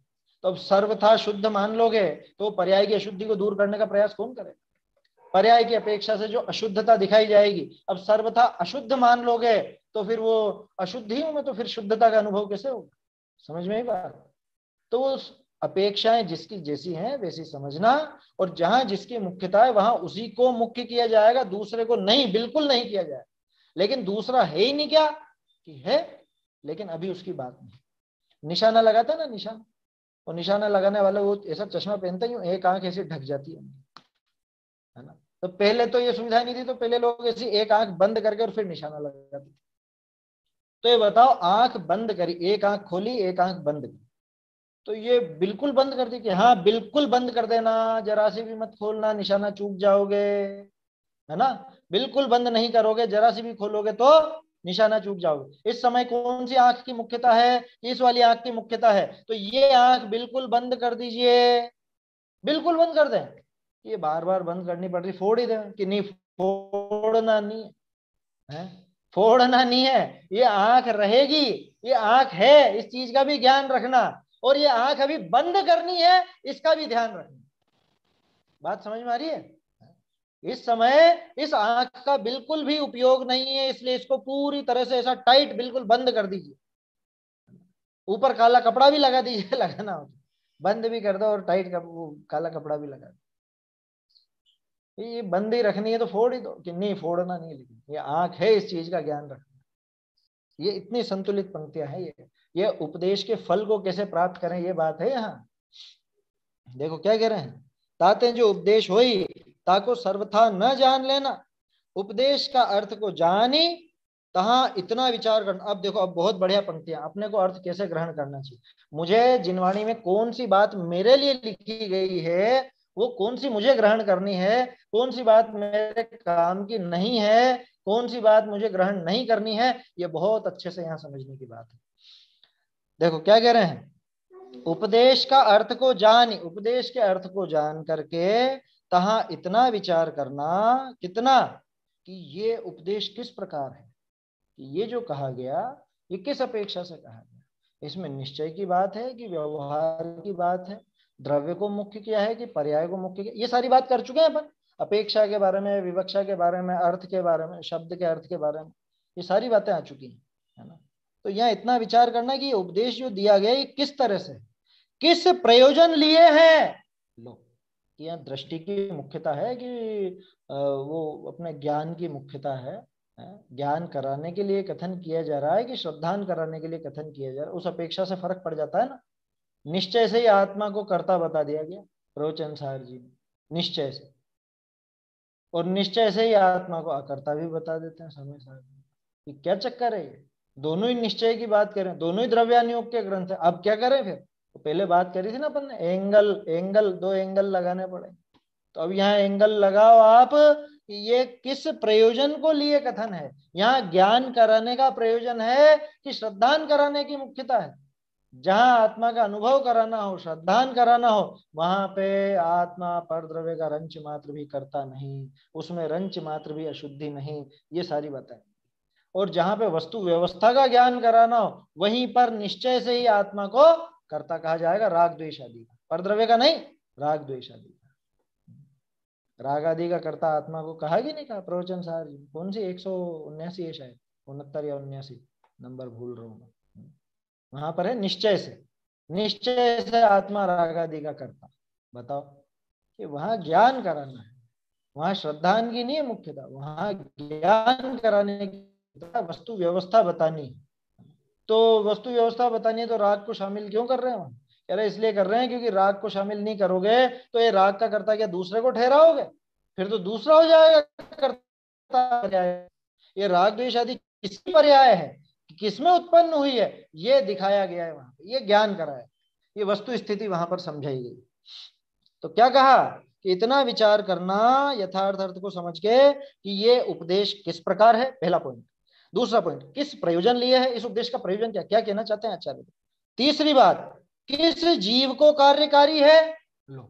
तो अब सर्वथा शुद्ध मान लोगे तो पर्याय की अशुद्धि को दूर करने का प्रयास कौन करेगा। पर्याय की अपेक्षा से जो अशुद्धता दिखाई जाएगी, अब सर्वथा अशुद्ध मान लोगे तो फिर वो अशुद्धि में तो फिर शुद्धता का अनुभव कैसे होगा। समझ में ही बात। तो अपेक्षाएं जिसकी जैसी हैं वैसी समझना, और जहां जिसकी मुख्यता है वहां उसी को मुख्य किया जाएगा, दूसरे को नहीं, बिल्कुल नहीं किया जाएगा। लेकिन दूसरा है ही नहीं, क्या कि है, लेकिन अभी उसकी बात नहीं। निशाना लगाता है ना, निशाना, और निशाना लगाने वाला वो ऐसा चश्मा पहनता ही, एक आंख ऐसी ढक जाती है ना। तो पहले तो ये सुविधा नहीं थी, तो पहले लोग ऐसी एक आंख बंद करके और फिर निशाना लगाते। तो ये बताओ, आंख बंद करी, एक आंख खोली, एक आंख बंद की, तो ये बिल्कुल बंद कर दी कि हाँ बिल्कुल बंद कर देना, जरा सी भी मत खोलना, निशाना चूक जाओगे, है ना। बिल्कुल बंद नहीं करोगे, जरा सी भी खोलोगे तो निशाना चूक जाओगे। इस समय कौन सी आंख की मुख्यता है, इस वाली आंख की मुख्यता है, तो ये आंख बिल्कुल बंद कर दीजिए, बिल्कुल बंद कर दें। ये बार बार बंद करनी पड़ रही, फोड़ ही दें कि नहीं, फोड़ना नहीं है, फोड़ना नहीं है, ये आंख रहेगी, ये आंख है, इस चीज का भी ज्ञान रखना, और ये आंख अभी बंद करनी है, इसका भी ध्यान रखना। बात समझ में आ रही है। इस समय इस आंख का बिल्कुल भी उपयोग नहीं है, इसलिए इसको पूरी तरह से ऐसा टाइट बिल्कुल बंद कर दीजिए। ऊपर काला कपड़ा भी लगा दीजिए, लगाना हो तो बंद भी कर दो और टाइट काला कपड़ा भी लगा दो। ये बंद ही रखनी है तो फोड़ ही दो कि नहीं, फोड़ना नहीं, लेकिन ये आंख है, इस चीज का ज्ञान रखना। ये इतनी संतुलित पंक्तियां हैं। ये उपदेश के फल को कैसे प्राप्त करें, ये बात है यहाँ। देखो क्या कह रहे हैं, ताते जो उपदेश होई ताको सर्वथा न जान लेना, उपदेश का अर्थ को जानी तहां इतना विचार करना। अब देखो, अब बहुत बढ़िया पंक्तियां, अपने को अर्थ कैसे ग्रहण करना चाहिए। मुझे जिनवाणी में कौन सी बात मेरे लिए लिखी गई है, वो कौन सी मुझे ग्रहण करनी है, कौन सी बात मेरे काम की नहीं है, कौन सी बात मुझे ग्रहण नहीं करनी है, ये बहुत अच्छे से यहाँ समझने की बात है। देखो क्या कह रहे हैं, उपदेश का अर्थ को जान, उपदेश के अर्थ को जान करके तहां इतना विचार करना, कितना, कि ये उपदेश किस प्रकार है, कि ये जो कहा गया ये किस अपेक्षा से कहा गया। इसमें निश्चय की बात है कि व्यवहार की बात है, द्रव्य को मुख्य किया है कि पर्याय को मुख्य किया, ये सारी बात कर चुके हैं अपन। अपेक्षा के बारे में, विवक्षा के बारे में, अर्थ के बारे में, शब्द के अर्थ के बारे में, ये सारी बातें आ चुकी हैं, है ना। तो यहाँ इतना विचार करना कि उपदेश जो दिया गया ये किस तरह से, किस प्रयोजन लिए हैं। लो, यहाँ दृष्टि की मुख्यता है कि वो अपने ज्ञान की मुख्यता है, ज्ञान कराने के लिए कथन किया जा रहा है कि श्रद्धान कराने के लिए कथन किया जा रहा है, उस अपेक्षा से फर्क पड़ जाता है ना। निश्चय से ही आत्मा को कर्ता बता दिया गया प्रवचन सार जी ने, निश्चय से। और निश्चय से ही आत्मा को अकर्ता भी बता देते हैं समय सार जी। क्या चक्कर है ये? दोनों ही निश्चय की बात करें, दोनों ही द्रव्यानुयोग के ग्रंथ है। अब क्या करें फिर? तो पहले बात करी थी ना अपन ने, एंगल दो एंगल लगाने पड़े। तो अब यहाँ एंगल लगाओ आप, ये किस प्रयोजन को लिए कथन है? यहाँ ज्ञान कराने का प्रयोजन है कि श्रद्धान कराने की मुख्यता है? जहां आत्मा का अनुभव कराना हो, श्रद्धान कराना हो, वहां पे आत्मा पर द्रव्य का रंच मात्र भी करता नहीं, उसमें रंच मात्र भी अशुद्धि नहीं, ये सारी बातें। और जहां पे वस्तु व्यवस्था का ज्ञान कराना हो, वहीं पर निश्चय से ही आत्मा को कर्ता कहा जाएगा, राग द्वेष आदि का, पर द्रव्य का नहीं, राग द्वेष आदि का। राग आदि का कर्ता आत्मा को कहा कि नहीं कहा प्रवचन सार जी? कौन सी 179 है शायद, 69 या 79 नंबर भूल रहा हूं मैं। वहां पर है निश्चय से आत्मा राग आदि का कर्ता। बताओ कि वहां ज्ञान कराना है, वहां श्रद्धान की नहीं है मुख्यता, वहां ज्ञान कराने की, वस्तु व्यवस्था बतानी है। तो वस्तु व्यवस्था बतानी है तो राग को शामिल क्यों कर रहे हैं? कह रहे इसलिए कर रहे हैं क्योंकि राग को शामिल नहीं करोगे तो ये राग का कर्ता क्या दूसरे को ठहराओगे? फिर तो दूसरा हो जाएगा कर्ता। ये राग द्वेष आदि किसकी पर्याय है, किसमें उत्पन्न हुई है, ये दिखाया गया है वहां पे, ये ज्ञान कराया, ये वस्तु स्थिति वहां पर समझाई गई। तो क्या कहा कि इतना विचार करना यथार्थ अर्थ को समझ के कि ये उपदेश किस प्रकार है, पहला पॉइंट। दूसरा पॉइंट, किस प्रयोजन लिए है, इस उपदेश का प्रयोजन क्या क्या कहना चाहते हैं आचार्य। तीसरी बात, किस जीव को कार्यकारी है। लो,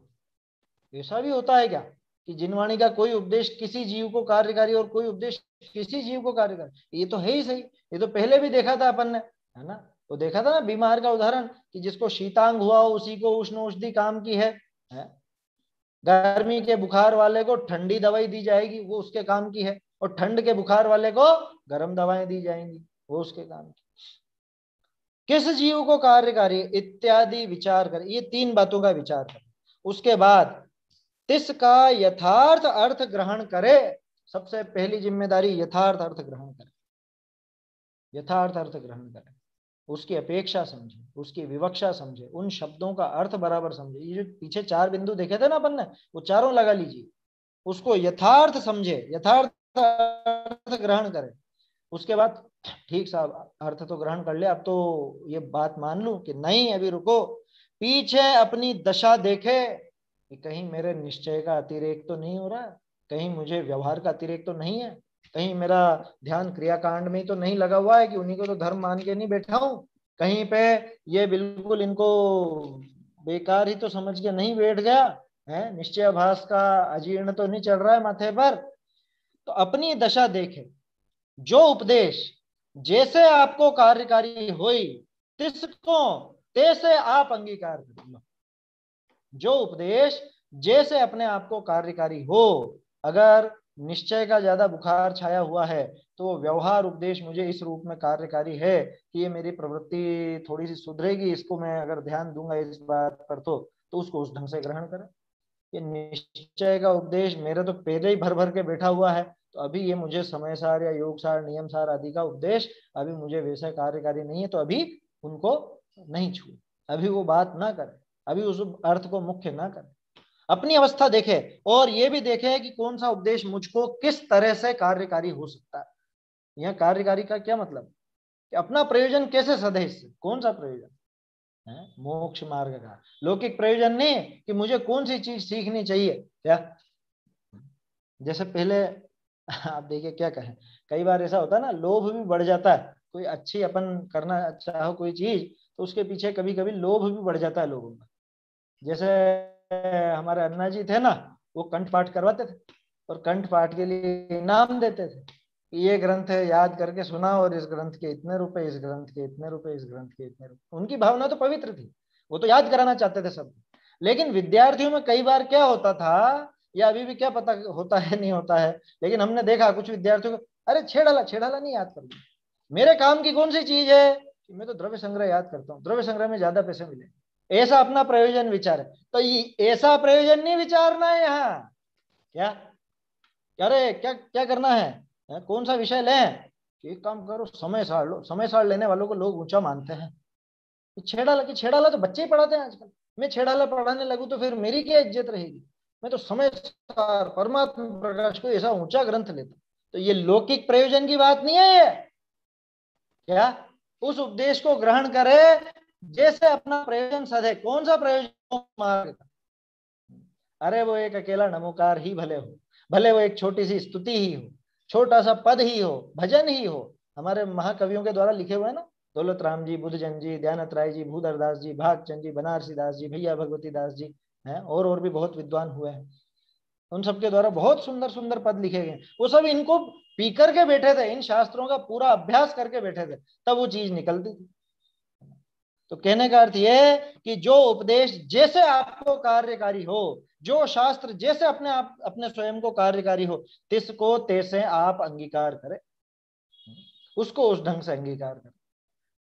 ऐसा भी होता है क्या कि जिनवाणी का कोई उपदेश किसी जीव को कार्यकारी और कोई उपदेश किसी जीव को कार्यकारी? ये तो है ही सही, ये तो पहले भी देखा था अपन ने, है ना। तो देखा था ना बीमार का उदाहरण कि जिसको शीतांग हुआ हो उसी को उष्ण औषधि काम की है? गर्मी के बुखार वाले को ठंडी दवाई दी जाएगी, वो उसके काम की है, और ठंड के बुखार वाले को गर्म दवाएं दी जाएंगी, वो उसके काम की। किस जीव को कार्यकारी इत्यादि विचार कर, ये तीन बातों का विचार कर, उसके बाद तिसका यथार्थ अर्थ ग्रहण करे। सबसे पहली जिम्मेदारी यथार्थ अर्थ ग्रहण करे, यथार्थ अर्थ ग्रहण करे, उसकी अपेक्षा समझे, उसकी विवक्षा समझे, उन शब्दों का अर्थ बराबर समझे। ये जो पीछे 4 बिंदु देखे थे ना अपन ने, वो चारों लगा लीजिए। उसको यथार्थ समझे, यथार्थ अर्थ ग्रहण करे। उसके बाद ठीक साहब अर्थ तो ग्रहण कर ले, अब तो ये बात मान लूं कि नहीं, अभी रुको, पीछे अपनी दशा देखे कि कहीं मेरे निश्चय का अतिरेक तो नहीं हो रहा, कहीं मुझे व्यवहार का अतिरेक तो नहीं है, कहीं मेरा ध्यान क्रियाकांड में तो नहीं लगा हुआ है कि उन्हीं को तो धर्म मान के नहीं बैठा हूं, कहीं पे ये बिल्कुल इनको बेकार ही तो समझ के नहीं बैठ गया है, निश्चयाभास का अजीर्ण तो नहीं चढ़ रहा है माथे पर। तो अपनी दशा देखे, जो उपदेश जैसे आपको कार्यकारी होई तिसको तैसे आप अंगीकार करो। जो उपदेश जैसे अपने आप को कार्यकारी हो, अगर निश्चय का ज्यादा बुखार छाया हुआ है तो व्यवहार उपदेश मुझे इस रूप में कार्यकारी है कि ये मेरी प्रवृत्ति थोड़ी सी सुधरेगी, इसको मैं अगर ध्यान दूंगा इस बात पर तो उसको उस ढंग से ग्रहण करें। ये निश्चय का उपदेश मेरे तो पहले ही भर भर के बैठा हुआ है, तो अभी ये मुझे समय सार या योग सार नियम सार आदि का उपदेश अभी मुझे वैसा कार्यकारी नहीं है, तो अभी उनको नहीं छू, अभी वो बात ना करे, अभी उस अर्थ को मुख्य ना करे। अपनी अवस्था देखे और ये भी देखे कि कौन सा उपदेश मुझको किस तरह से कार्यकारी हो सकता है। यह कार्यकारी का क्या मतलब कि अपना प्रयोजन कैसे सधे, इससे कौन सा प्रयोजन है, मोक्ष मार्ग का, लौकिक प्रयोजन नहीं कि मुझे कौन सी चीज सीखनी चाहिए। क्या जैसे पहले आप देखिए क्या कहें, कई बार ऐसा होता है ना, लोभ भी बढ़ जाता है, कोई अच्छी अपन करना चाहो कोई चीज तो उसके पीछे कभी कभी लोभ भी बढ़ जाता है लोगों का। जैसे हमारे अन्ना जी थे ना, वो कंठ पाठ करवाते थे और कंठ पाठ के लिए इनाम देते थे, ये ग्रंथ याद करके सुना और इस ग्रंथ के इतने रुपए, इस ग्रंथ के इतने रुपए, इस ग्रंथ के इतने रुपए। उनकी भावना तो पवित्र थी, वो तो याद कराना चाहते थे सब। लेकिन विद्यार्थियों में कई बार क्या होता था, या अभी भी क्या पता होता है नहीं होता है, लेकिन हमने देखा कुछ विद्यार्थियों को, अरे छेड़ाला नहीं याद कर, मेरे काम की कौन सी चीज है कि मैं तो द्रव्य संग्रह याद करता हूँ, द्रव्य संग्रह में ज्यादा पैसे मिले, ऐसा अपना प्रयोजन विचार है। तो ये ऐसा प्रयोजन नहीं विचारना है यहाँ। क्या अरे क्या क्या करना है, कौन सा विषय लें? एक काम करो, समय सार लो। समय सार लेने वालों को लोग ऊंचा मानते हैं, छेड़ाला की छेड़ाला तो बच्चे ही पढ़ाते हैं आजकल। मैं छेड़ाला पढ़ाने लगूं तो फिर मेरी क्या इज्जत रहेगी? मैं तो समय सार परमात्मा प्रकाश को ऐसा ऊंचा ग्रंथ लेता। तो ये लौकिक प्रयोजन की बात नहीं है ये। क्या उस उपदेश को ग्रहण करे जैसे अपना प्रयोजन सधे। कौन सा प्रयोजन? मार्ग का। अरे वो एक अकेला नमोकार ही भले हो, भले वो एक छोटी सी स्तुति ही हो, छोटा सा पद ही हो, भजन ही हो। हमारे महाकवियों के द्वारा लिखे हुए हैं ना, दौलत राम जी, बुद्धजन जी, दयानंद राय जी, भूधर दास जी, भागचंद जी, बनारसी दास जी, भैया भगवती दास जी हैं, और भी बहुत विद्वान हुए हैं। उन सबके द्वारा बहुत सुंदर सुंदर पद लिखे गए। वो सब इनको पी करके बैठे थे, इन शास्त्रों का पूरा अभ्यास करके बैठे थे, तब वो चीज निकलती थी। तो कहने का अर्थ यह कि जो उपदेश जैसे आपको कार्यकारी हो, जो शास्त्र जैसे अपने आप अपने स्वयं को कार्यकारी हो, तिसको तैसे आप अंगीकार करें, उसको उस ढंग से अंगीकार करें।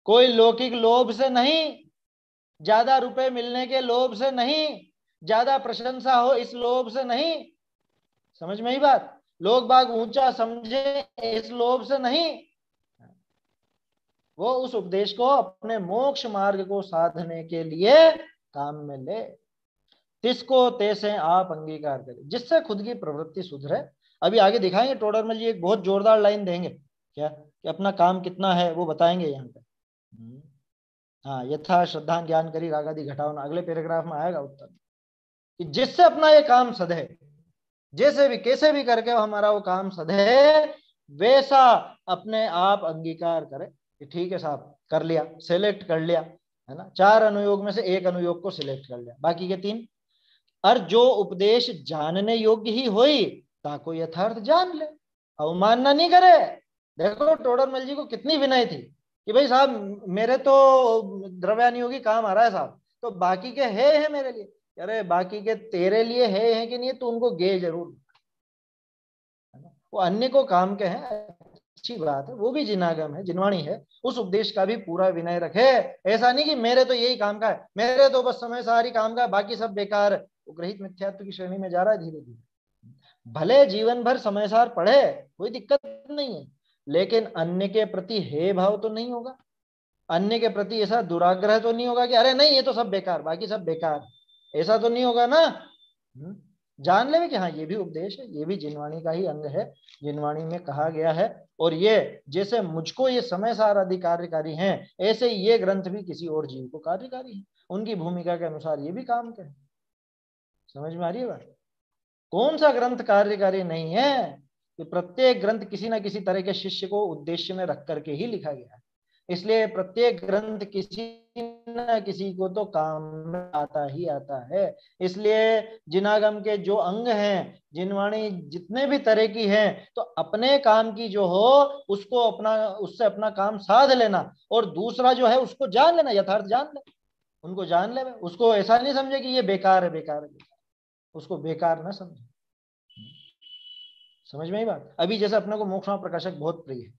कोई लौकिक लोभ से नहीं, ज्यादा रुपए मिलने के लोभ से नहीं, ज्यादा प्रशंसा हो इस लोभ से नहीं। समझ में ही बात? लोग बाग ऊंचा समझे इस लोभ से नहीं। वो उस उपदेश को अपने मोक्ष मार्ग को साधने के लिए काम में ले। तिसको तैसे आप अंगीकार करें, जिससे खुद की प्रवृत्ति सुधरे। अभी आगे दिखाएंगे टोडरमल जी एक बहुत जोरदार लाइन देंगे, क्या कि अपना काम कितना है वो बताएंगे यहाँ पे। हाँ, यथा श्रद्धा ज्ञान करी रागादि घटाओ ना, अगले पैराग्राफ में आएगा उत्तर कि जिससे अपना ये काम सधे, जैसे भी कैसे भी करके हमारा वो काम सधे, वैसा अपने आप अंगीकार करे कि ठीक है साहब, कर लिया, सेलेक्ट कर लिया, है ना। 4 अनुयोग में से एक अनुयोग को सिलेक्ट कर लिया, बाकी के 3। और जो उपदेश जानने योग्य ही होई ताको यथार्थ जान ले, अवमानना नहीं करे। देखो टोडरमल जी को कितनी विनय थी कि भाई साहब मेरे तो द्रव्यानुयोगी काम आ रहा है साहब, तो बाकी के है मेरे लिए। अरे बाकी के तेरे लिए है कि नहीं, तो उनको गे जरूर। वो अन्य को काम के हैं, अच्छी बात है, वो भी जिनागम है, जिनवाणी है, उस उपदेश का भी पूरा विनय रखे। ऐसा नहीं कि मेरे तो यही काम का है, मेरे तो बस समय सारी काम का है, बाकी सब बेकार है। वो ग्रहित मिथ्यात्व की श्रेणी में जा रहा है धीरे धीरे। भले जीवन भर समय सार पढ़े, कोई दिक्कत नहीं है, लेकिन अन्य के प्रति हे भाव तो नहीं होगा, अन्य के प्रति ऐसा दुराग्रह तो नहीं होगा कि अरे नहीं ये तो सब बेकार, बाकी सब बेकार, ऐसा तो नहीं होगा ना। जान ले कि हाँ ये भी उपदेश है, ये भी जिनवाणी का ही अंग है, जिनवाणी में कहा गया है। और ये जैसे मुझको ये समय सार आदि कार्यकारी हैं, ऐसे ही ये ग्रंथ भी किसी और जीव को कार्यकारी है, उनकी भूमिका के अनुसार ये भी काम करे। समझ में आ रही है बात? कौन सा ग्रंथ कार्यकारी नहीं है? कि प्रत्येक ग्रंथ किसी ना किसी तरह के शिष्य को उद्देश्य में रख करके ही लिखा गया है, इसलिए प्रत्येक ग्रंथ किसी न किसी को तो काम में आता ही आता है। इसलिए जिनागम के जो अंग हैं, जिनवाणी जितने भी तरह की हैं, तो अपने काम की जो हो उसको अपना, उससे अपना काम साध लेना, और दूसरा जो है उसको जान लेना, यथार्थ जान ले, उनको जान ले। उसको ऐसा नहीं समझे कि ये बेकार है, बेकार है, बेकार, उसको बेकार ना समझे। समझ में ही बात? अभी जैसे अपने को मोक्ष प्रकाशक बहुत प्रिय है,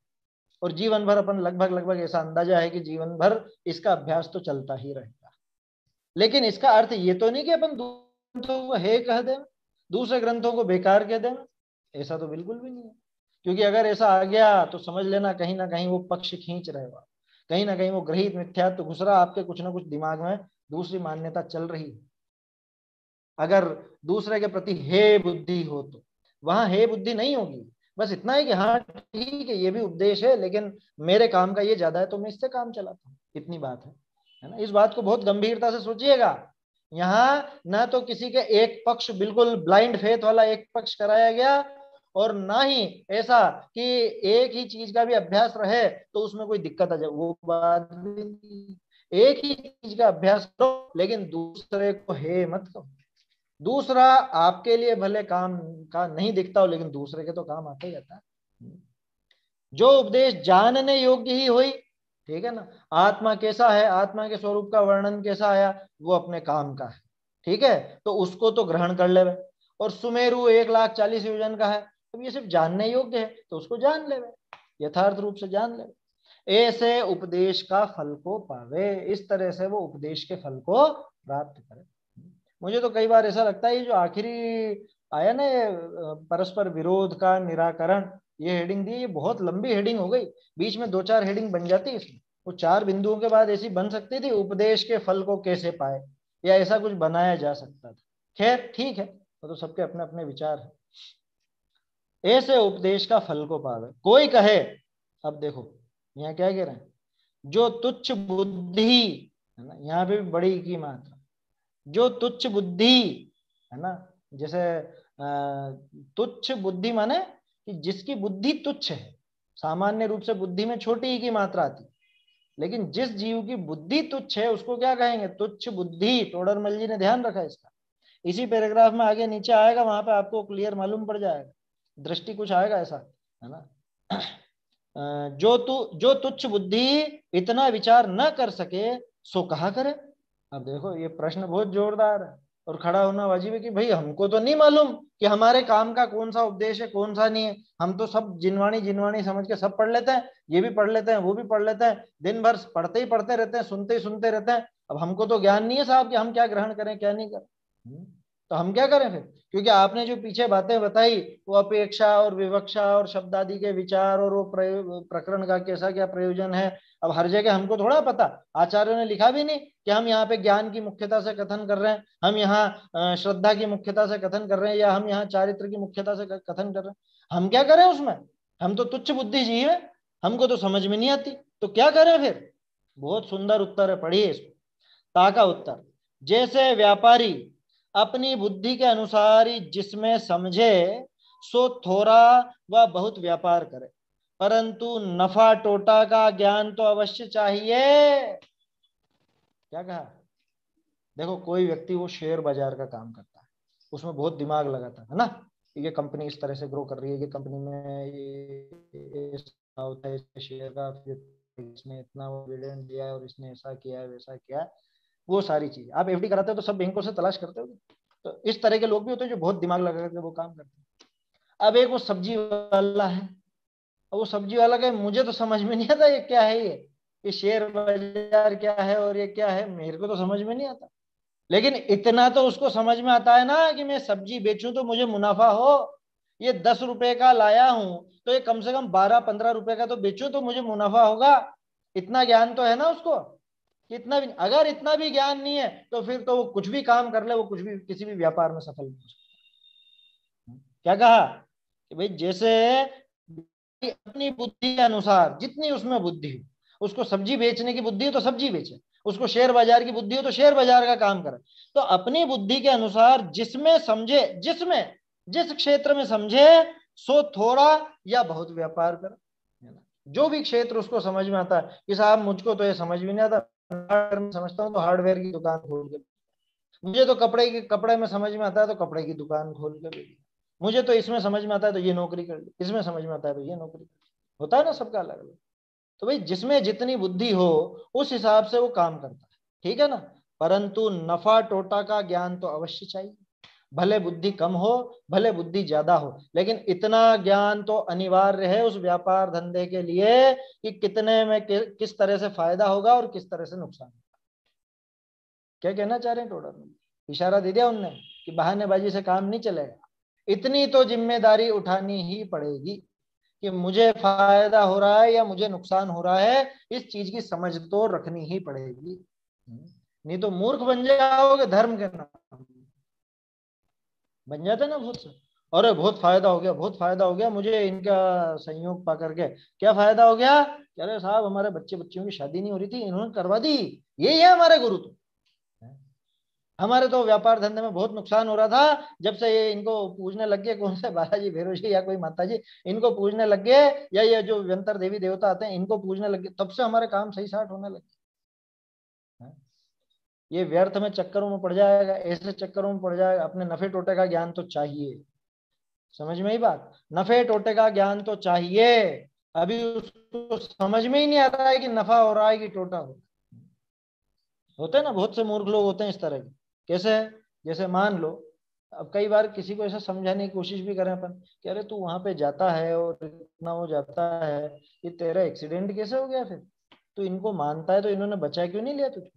और जीवन भर अपन लगभग ऐसा अंदाजा है कि जीवन भर इसका अभ्यास तो चलता ही रहेगा। लेकिन इसका अर्थ ये तो नहीं कि अपन ग्रंथों को हे कह दें, दूसरे ग्रंथों को बेकार कह दें, ऐसा तो बिल्कुल भी नहीं है। क्योंकि अगर ऐसा आ गया तो समझ लेना कहीं ना कहीं वो पक्ष खींच रहेगा, कहीं ना कहीं वो ग्रहित मिथ्यात्व घुस रहा, आपके कुछ ना कुछ दिमाग में दूसरी मान्यता चल रही है। अगर दूसरे के प्रति हे बुद्धि हो तो वहां हे बुद्धि नहीं होगी, बस इतना है कि हाँ ठीक है ये भी उपदेश है, लेकिन मेरे काम का ये ज्यादा है तो मैं इससे काम चलाता हूँ, इतनी बात है ना। इस बात को बहुत गंभीरता से सोचिएगा। यहाँ ना तो किसी के एक पक्ष बिल्कुल ब्लाइंड फेथ वाला एक पक्ष कराया गया, और ना ही ऐसा कि एक ही चीज का भी अभ्यास रहे तो उसमें कोई दिक्कत आ जाए, वो बात भी नहीं। एक ही चीज का अभ्यास करो लेकिन दूसरे को हे मत करो। दूसरा आपके लिए भले काम का नहीं दिखता हो, लेकिन दूसरे के तो काम आता ही आता है। जो उपदेश जानने योग्य ही हुई, ठीक है ना। आत्मा कैसा है, आत्मा के स्वरूप का वर्णन कैसा आया, वो अपने काम का है, ठीक है, तो उसको तो ग्रहण कर ले। और सुमेरु 1,40,000 योजन का है, तो ये सिर्फ जानने योग्य है तो उसको जान ले, यथार्थ रूप से जान ले। ऐसे उपदेश का फल को पावे, इस तरह से वो उपदेश के फल को प्राप्त करे। मुझे तो कई बार ऐसा लगता है जो आखिरी आया ना परस्पर विरोध का निराकरण, ये हेडिंग दी, ये बहुत लंबी हेडिंग हो गई, बीच में 2-4 हेडिंग बन जाती है इसमें, वो 4 बिंदुओं के बाद ऐसी बन सकती थी, उपदेश के फल को कैसे पाए, या ऐसा कुछ बनाया जा सकता था। खैर ठीक है, वो तो सबके अपने अपने विचार है। ऐसे उपदेश का फल को पावे। कोई कहे, अब देखो यहाँ क्या कह रहे हैं, जो तुच्छ बुद्धि है ना, यहाँ पे भी बड़ी की मात्रा, जो तुच्छ बुद्धि है ना, जैसे तुच्छ बुद्धि माने कि जिसकी बुद्धि तुच्छ है। सामान्य रूप से बुद्धि में छोटी ही की मात्रा आती, लेकिन जिस जीव की बुद्धि तुच्छ है उसको क्या कहेंगे, तुच्छ बुद्धि। टोडरमल जी ने ध्यान रखा इसका, इसी पैराग्राफ में आगे नीचे आएगा, वहां पे आपको क्लियर मालूम पड़ जाएगा, दृष्टि कुछ आएगा ऐसा है ना। जो तुच्छ बुद्धि इतना विचार न कर सके सो कहा करे। अब देखो ये प्रश्न बहुत जोरदार है, और खड़ा होना वाजिब है कि भाई हमको तो नहीं मालूम कि हमारे काम का कौन सा उपदेश है कौन सा नहीं है। हम तो सब जिनवाणी जिनवाणी समझ के सब पढ़ लेते हैं, ये भी पढ़ लेते हैं वो भी पढ़ लेते हैं, दिन भर पढ़ते ही पढ़ते रहते हैं, सुनते ही सुनते रहते हैं। अब हमको तो ज्ञान नहीं है साहब कि हम क्या ग्रहण करें क्या नहीं करें। तो हम क्या करें फिर, क्योंकि आपने जो पीछे बातें बताई वो अपेक्षा और विवक्षा और शब्द आदि के विचार और वो प्रकरण का कैसा क्या प्रयोजन है, अब हर जगह हमको थोड़ा पता। आचार्यों ने लिखा भी नहीं कि हम यहाँ पे ज्ञान की मुख्यता से कथन कर रहे हैं, हम यहाँ श्रद्धा की मुख्यता से कथन कर रहे हैं, या हम यहाँ चारित्र की मुख्यता से कथन कर रहे हैं। हम क्या करें उसमें, हम तो तुच्छ बुद्धि जीव है, हमको तो समझ में नहीं आती, तो क्या करें फिर। बहुत सुंदर उत्तर है, पढ़िए इसको। ता का उत्तर, जैसे व्यापारी अपनी बुद्धि के अनुसार ही जिसमें समझे सो थोड़ा व बहुत व्यापार करे, परंतु नफा टोटा का ज्ञान तो अवश्य चाहिए। क्या कहा, देखो कोई व्यक्ति वो शेयर बाजार का काम करता है, उसमें बहुत दिमाग लगाता है ना, ये कंपनी इस तरह से ग्रो कर रही है, ये कंपनी में ये होता है शेयर का, इसने इतना डिविडेंड दिया है और इसने ऐसा किया है वैसा किया है, वो सारी चीज। आप एफडी कराते हो तो सब बैंकों से तलाश करते हो, तो इस तरह के लोग भी होते हैं जो बहुत दिमाग लगा करके वो काम करते हैं। अब एक वो सब्जी वाला है, वो सब्जी वाला का मुझे तो समझ में नहीं आता ये क्या है, ये शेयर बाजार क्या है और ये क्या है, मेरे को तो समझ में नहीं आता। लेकिन इतना तो उसको समझ में आता है ना कि मैं सब्जी बेचूं तो मुझे मुनाफा हो। ये 10 रुपए का लाया हूं तो ये कम से कम 12-15 रुपए का तो बेचूं तो मुझे मुनाफा होगा। इतना ज्ञान तो है ना उसको। इतना भी, अगर इतना भी ज्ञान नहीं है तो फिर तो वो कुछ भी काम कर ले, वो कुछ भी किसी भी व्यापार में सफल नहीं हो सकता। क्या कहा कि भाई जैसे अपनी बुद्धि के अनुसार, जितनी उसमें बुद्धि हो, उसको सब्जी बेचने की बुद्धि हो तो सब्जी बेचे, उसको शेयर बाजार की बुद्धि हो तो शेयर बाजार का काम करे। तो अपनी बुद्धि के अनुसार जिसमें समझे, जिसमें जिस क्षेत्र में समझे सो थोड़ा या बहुत व्यापार करे। जो भी क्षेत्र उसको समझ में आता है कि साहब मुझको तो ये समझ में नहीं आता, समझता हूँ तो हार्डवेयर की दुकान खोल के, मुझे तो कपड़े में समझ में आता है तो कपड़े की दुकान खोल के, मुझे तो इसमें समझ में आता है तो ये नौकरी कर ली, इसमें समझ में आता है तो ये नौकरी कर ली। होता है ना सबका अलग अलग। तो भाई जिसमें जितनी बुद्धि हो उस हिसाब से वो काम करता है, ठीक है ना। परंतु नफा टोटा का ज्ञान तो अवश्य चाहिए, भले बुद्धि कम हो भले बुद्धि ज्यादा हो, लेकिन इतना ज्ञान तो अनिवार्य है उस व्यापार धंधे के लिए कि कितने में किस तरह से फायदा होगा और किस तरह से नुकसान होगा। क्या कहना चाह रहे हैं टोडर में, इशारा दे दिया उनने कि बहानेबाजी से काम नहीं चलेगा, इतनी तो जिम्मेदारी उठानी ही पड़ेगी कि मुझे फायदा हो रहा है या मुझे नुकसान हो रहा है, इस चीज की समझ तो रखनी ही पड़ेगी। नहीं तो मूर्ख बन जाओगे धर्म के नाम बन जाते ना बहुत से। अरे बहुत फायदा हो गया, बहुत फायदा हो गया, मुझे इनका संयोग पा करके। क्या फायदा हो गया, कह रहे साहब हमारे बच्चियों की शादी नहीं हो रही थी, इन्होंने करवा दी, यही है हमारे गुरु। तो हमारे तो व्यापार धंधे में बहुत नुकसान हो रहा था, जब से ये इनको पूजने लग गए, कौन से बालाजी भैरव जी या कोई माता जी, इनको पूजने लग गए, या ये जो व्यंतर देवी देवता आते हैं इनको पूजने लग गए, तब से हमारे काम सही साठ होने लगे। ये व्यर्थ में चक्करों में पड़ जाएगा, ऐसे चक्करों में पड़ जाएगा। अपने नफे टोटे का ज्ञान तो चाहिए, समझ में ही बात, नफे टोटे का ज्ञान तो चाहिए। अभी उसको समझ में ही नहीं आ रहा है कि नफा हो रहा है कि टोटा हो। होते हैं ना बहुत से मूर्ख लोग होते हैं इस तरह के। कैसे, जैसे मान लो अब कई बार किसी को ऐसा समझाने की कोशिश भी करें अपन, कह रहे तू वहां पे जाता है और इतना हो जाता है, कि तेरा एक्सीडेंट कैसे हो गया, फिर तू इनको मानता है तो इन्होंने बचा क्यों नहीं लिया तुझको।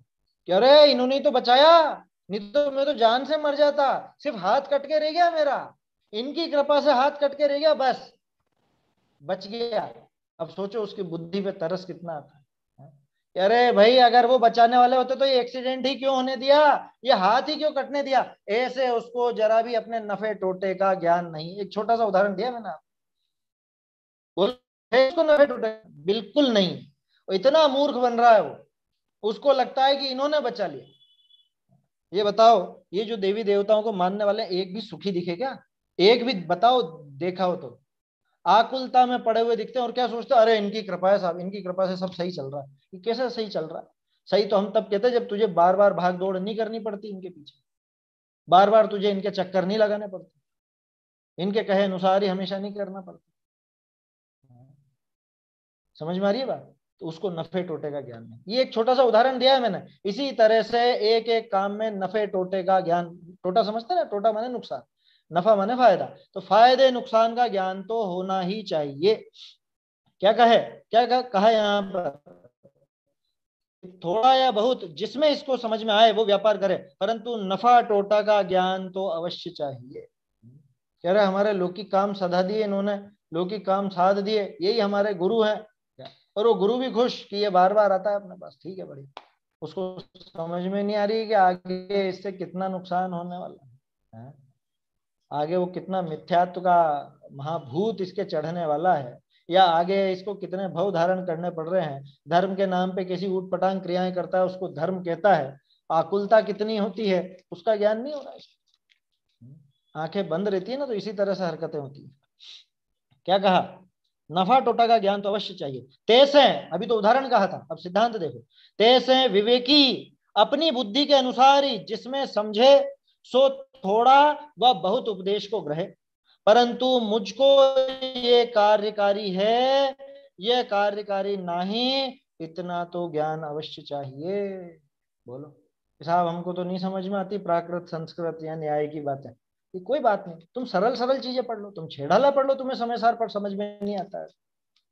कह रहे इन्होंने ही तो बचाया, नहीं तो मैं तो जान से मर जाता, सिर्फ हाथ कट के रह गया मेरा, इनकी कृपा से हाथ कट के रह गया, बस बच गया। अब सोचो उसकी बुद्धि पे तरस कितना आता है। अरे भाई अगर वो बचाने वाले होते तो ये एक्सीडेंट ही क्यों होने दिया, ये हाथ ही क्यों कटने दिया। ऐसे उसको जरा भी अपने नफे टोटे का ज्ञान नहीं। एक छोटा सा उदाहरण दिया मैंने आपको, बोल उसको नफे टोटे बिल्कुल नहीं। वो इतना मूर्ख बन रहा है, वो उसको लगता है कि इन्होंने बचा लिया। ये बताओ, ये जो देवी देवताओं को मानने वाले एक भी सुखी दिखे क्या? एक भी बताओ, देखा हो तो। आकुलता में पड़े हुए दिखते हैं और क्या सोचते हैं, अरे इनकी कृपा है साहब, इनकी कृपा से सब सही चल रहा है। ये कैसे सही चल रहा है? सही तो हम तब कहते हैं जब तुझे बार बार भाग दौड़ नहीं करनी पड़ती इनके पीछे, बार बार तुझे इनके चक्कर नहीं लगाने पड़ते, इनके कहे अनुसार ही हमेशा नहीं करना पड़ता। समझ में आ रही है बात? तो उसको नफे टोटे का ज्ञान नहीं। ये एक छोटा सा उदाहरण दिया है मैंने। इसी तरह से एक एक काम में नफे टोटे का ज्ञान, टोटा समझते ना, टोटा माने नुकसान, नफा माने फायदा, तो फायदे नुकसान का ज्ञान तो होना ही चाहिए। क्या कहे, क्या कहा यहाँ पर, थोड़ा या बहुत जिसमें इसको समझ में आए वो व्यापार करे, परंतु नफा टोटा का ज्ञान तो अवश्य चाहिए। कह रहे हमारे लौकिक काम सधा दिए इन्होंने, लौकिक काम साध दिए, यही हमारे गुरु हैं। और वो गुरु भी खुश कि ये बार बार आता है अपने पास, ठीक है बढ़िया। उसको समझ में नहीं आ रही कि आगे इससे कितना नुकसान होने वाला है, आगे वो कितना मिथ्यात्व का महाभूत इसके चढ़ने वाला है, या आगे इसको कितने भव धारण करने पड़ रहे हैं। धर्म के नाम पे कैसी ऊटपटांग क्रियाएं करता है, उसको धर्म कहता है। आकुलता कितनी होती है, उसका ज्ञान नहीं हो रहा है। आंखें बंद रहती है ना, तो इसी तरह से हरकतें होती है। क्या कहा, नफा टोटा का ज्ञान तो अवश्य चाहिए। तैसे, अभी तो उदाहरण कहा था, अब सिद्धांत देखो। तैसे विवेकी अपनी बुद्धि के अनुसार ही जिसमें समझे सो थोड़ा व बहुत उपदेश को ग्रहे, परंतु मुझको ये कार्यकारी है, ये कार्यकारी नहीं, इतना तो ज्ञान अवश्य चाहिए। बोलो साहब, हमको तो नहीं समझ में आती प्राकृत संस्कृत या न्याय की बातें। ये कोई बात नहीं, तुम सरल सरल चीजें पढ़ लो, तुम छेड़ाला पढ़ लो, तुम्हें समय सार पर समझ में नहीं आता है,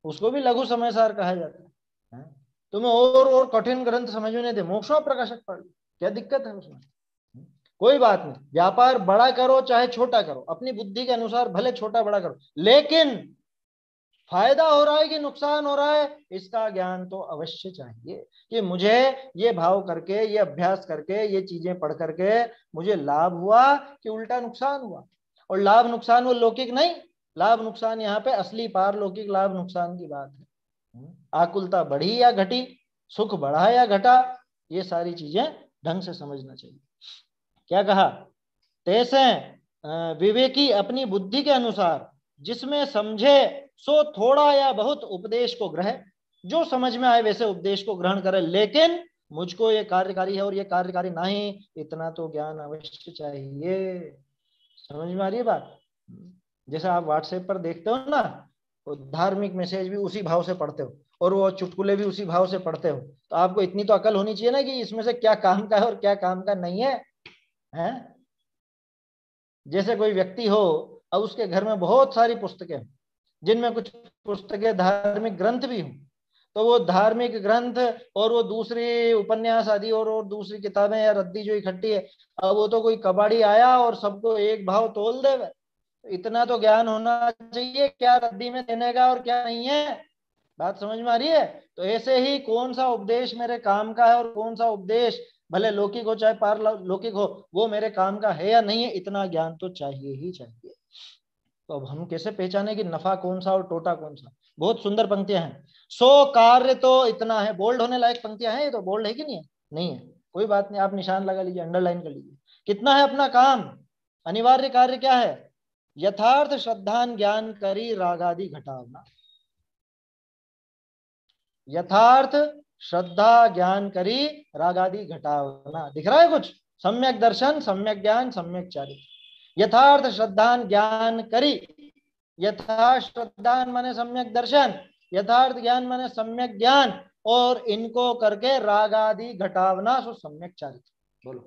उसको भी लघु समय सार कहा जाता है। तुम्हें और कठिन ग्रंथ समझ में नहीं थे, मोक्षो प्रकाशक पढ़ लो, क्या दिक्कत है उसमें? कोई बात नहीं, व्यापार बड़ा करो चाहे छोटा करो, अपनी बुद्धि के अनुसार भले छोटा बड़ा करो, लेकिन फायदा हो रहा है कि नुकसान हो रहा है, इसका ज्ञान तो अवश्य चाहिए। कि मुझे ये भाव करके, ये अभ्यास करके, ये चीजें पढ़ करके मुझे लाभ हुआ कि उल्टा नुकसान हुआ। और लाभ नुकसान वो लौकिक नहीं, लाभ नुकसान यहाँ पे असली पारलौकिक लाभ नुकसान की बात है। आकुलता बढ़ी या घटी, सुख बढ़ा या घटा, ये सारी चीजें ढंग से समझना चाहिए। क्या कहा, तैसे विवेकी अपनी बुद्धि के अनुसार जिसमें समझे सो थोड़ा या बहुत उपदेश को ग्रहे, जो समझ में आए वैसे उपदेश को ग्रहण करे, लेकिन मुझको ये कार्यकारी है और ये कार्यकारी नहीं, इतना तो ज्ञान अवश्य चाहिए। समझ में आ रही है बात? जैसे आप व्हाट्सएप पर देखते हो ना, वो धार्मिक मैसेज भी उसी भाव से पढ़ते हो और वो चुटकुले भी उसी भाव से पढ़ते हो, तो आपको इतनी तो अकल होनी चाहिए ना कि इसमें से क्या काम का है और क्या काम का नहीं है, हैं? जैसे कोई व्यक्ति हो, अब उसके घर में बहुत सारी पुस्तकें, जिनमें कुछ पुस्तकें धार्मिक ग्रंथ भी हों, तो वो धार्मिक ग्रंथ और वो दूसरी उपन्यास आदि और दूसरी किताबें या रद्दी जो इकट्ठी है, अब वो तो कोई कबाड़ी आया और सबको एक भाव तोल दे। इतना तो ज्ञान होना चाहिए क्या रद्दी में देने का और क्या नहीं है। बात समझ में आ रही है? तो ऐसे ही कौन सा उपदेश मेरे काम का है और कौन सा उपदेश भले लौकिक हो चाहे पारलौकिक हो, वो मेरे काम का है या नहीं है, इतना ज्ञान तो चाहिए ही चाहिए। तो अब हम कैसे पहचाने कि नफा कौन सा और टोटा कौन सा? बहुत सुंदर पंक्तियां हैं। सो कार्य तो इतना है, बोल्ड होने लायक पंक्तियां हैं ये तो, बोल्ड है कि नहीं है? नहीं है, कोई बात नहीं, आप निशान लगा लीजिए, अंडरलाइन कर लीजिए। कितना है अपना काम, अनिवार्य कार्य क्या है? यथार्थ श्रद्धान ज्ञान करी रागादि घटावना, यथार्थ श्रद्धा ज्ञान करी रागादि घटावना। दिख रहा है कुछ? सम्यक दर्शन, सम्यक ज्ञान, सम्यक चारित्र। यथार्थ श्रद्धान ज्ञान करी, यथार्थ श्रद्धान माने सम्यक दर्शन, यथार्थ ज्ञान माने सम्यक ज्ञान, और इनको करके रागादि घटावना सो सम्यक चारित्र। बोलो,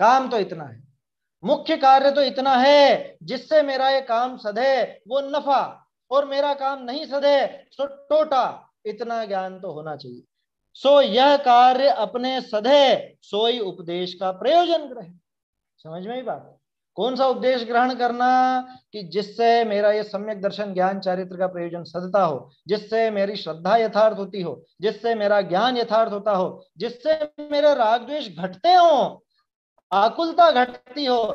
काम तो इतना है, मुख्य कार्य तो इतना है, जिससे मेरा ये काम सधे वो नफा, और मेरा काम नहीं सधे सो टोटा, इतना ज्ञान तो होना चाहिए। सो यह कार्य अपने सधे सोई उपदेश का प्रयोजन ग्रहे। समझ में ही बात? कौन सा उपदेश ग्रहण करना? कि जिससे मेरा ये सम्यक दर्शन ज्ञान चारित्र का प्रयोजन सदता हो, जिससे मेरी श्रद्धा यथार्थ होती हो, जिससे मेरा ज्ञान यथार्थ होता हो, जिससे मेरे राग द्वेष घटते हो, आकुलता घटती हो,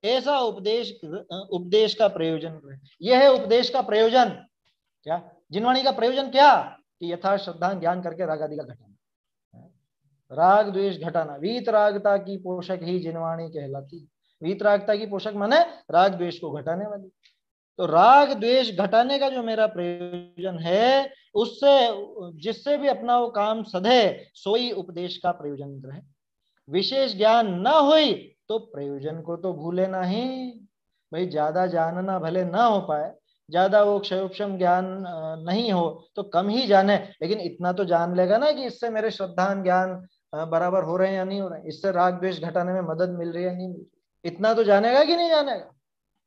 ऐसा उपदेश का प्रयोजन। यह है उपदेश का प्रयोजन। क्या जिनवाणी का प्रयोजन? क्या कि यथार्थ श्रद्धा ज्ञान करके राग आदि का घटाना, राग द्वेष घटाना। वीतरागता की पोषक ही जिनवाणी कहलाती। वीतरागता की पोषक माने राग द्वेष को घटाने वाली। तो राग द्वेष घटाने का जो मेरा प्रयोजन है, उससे जिससे भी अपना वो काम सधे, सोई उपदेश का प्रयोजन रहे। विशेष ज्ञान न होई तो प्रयोजन को तो भूले नहीं। भाई ज्यादा जानना भले ना हो पाए, ज्यादा वो क्षयोक्षम ज्ञान नहीं हो तो कम ही जाने, लेकिन इतना तो जान लेगा ना कि इससे मेरे श्रद्धा ज्ञान बराबर हो रहे हैं या नहीं हो रहे हैं, इससे राग द्वेष घटाने में मदद मिल रही है या नहीं मिल रही। इतना तो जानेगा कि नहीं जानेगा?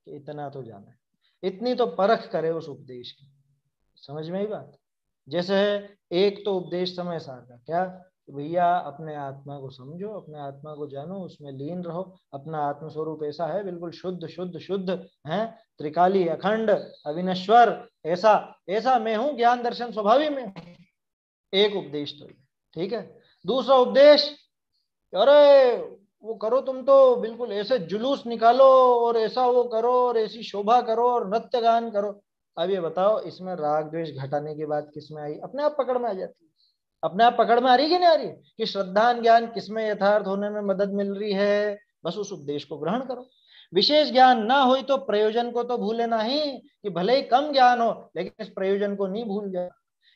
इतना तो जाने, इतनी तो परख करे उस उपदेश की। समझ में ही बात? जैसे एक तो उपदेश समय सार का क्या, भैया अपने आत्मा को समझो, अपने आत्मा को जानो, उसमें लीन रहो। अपना आत्म स्वरूप ऐसा है, बिल्कुल शुद्ध शुद्ध शुद्ध है, त्रिकाली अखंड अविनश्वर, ऐसा ऐसा मैं हूं, ज्ञान दर्शन स्वभावी में। एक उपदेश तो ठीक है। दूसरा उपदेश, अरे वो करो, तुम तो बिल्कुल ऐसे जुलूस निकालो और ऐसा वो करो और ऐसी शोभा करो और नृत्य गान करो। अब ये बताओ, इसमें राग द्वेष घटाने की बात किसमें आई? अपने आप पकड़ में आ जाती है। अपने आप पकड़ में आ रही कि नहीं आ रही कि श्रद्धा ज्ञान किसमें यथार्थ होने में मदद मिल रही है? बस उस उपदेश को ग्रहण करो। विशेष ज्ञान ना हो तो प्रयोजन को तो भूले नहीं, कि भले ही कम ज्ञान हो लेकिन इस प्रयोजन को नहीं भूल जाए।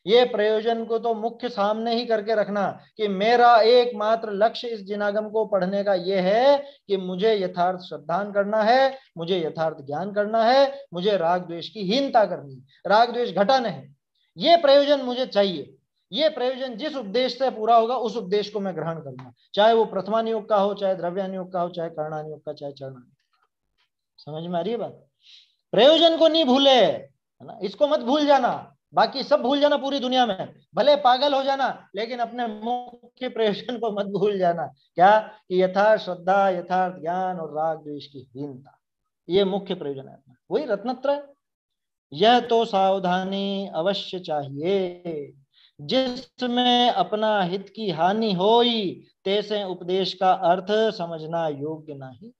ये प्रयोजन को तो मुख्य सामने ही करके रखना कि मेरा एकमात्र लक्ष्य इस जिनागम को पढ़ने का ये है कि मुझे यथार्थ श्रद्धान करना है, मुझे यथार्थ ज्ञान करना है, मुझे राग द्वेष की हीनता करनी है, राग द्वेष घटाने हैं। ये प्रयोजन मुझे चाहिए। ये प्रयोजन जिस उपदेश से पूरा होगा उस उपदेश को मैं ग्रहण करूंगा, चाहे वो प्रथमानुयोग का हो, चाहे द्रव्यानुयोग का हो, चाहे कर्णानुयोग का, चाहे चरणानुयोग। समझ में आ रही है बात? प्रयोजन को नहीं भूले, है ना, इसको मत भूल जाना। बाकी सब भूल जाना पूरी दुनिया में, भले पागल हो जाना, लेकिन अपने मुख्य प्रयोजन को मत भूल जाना। क्या कि यथार्थ श्रद्धा, यथार्थ ज्ञान और राग द्वेष की हीनता, ये मुख्य प्रयोजन है। वही रत्नत्रय। यह तो सावधानी अवश्य चाहिए, जिसमें अपना हित की हानि होई तैसे उपदेश का अर्थ समझना योग्य नहीं।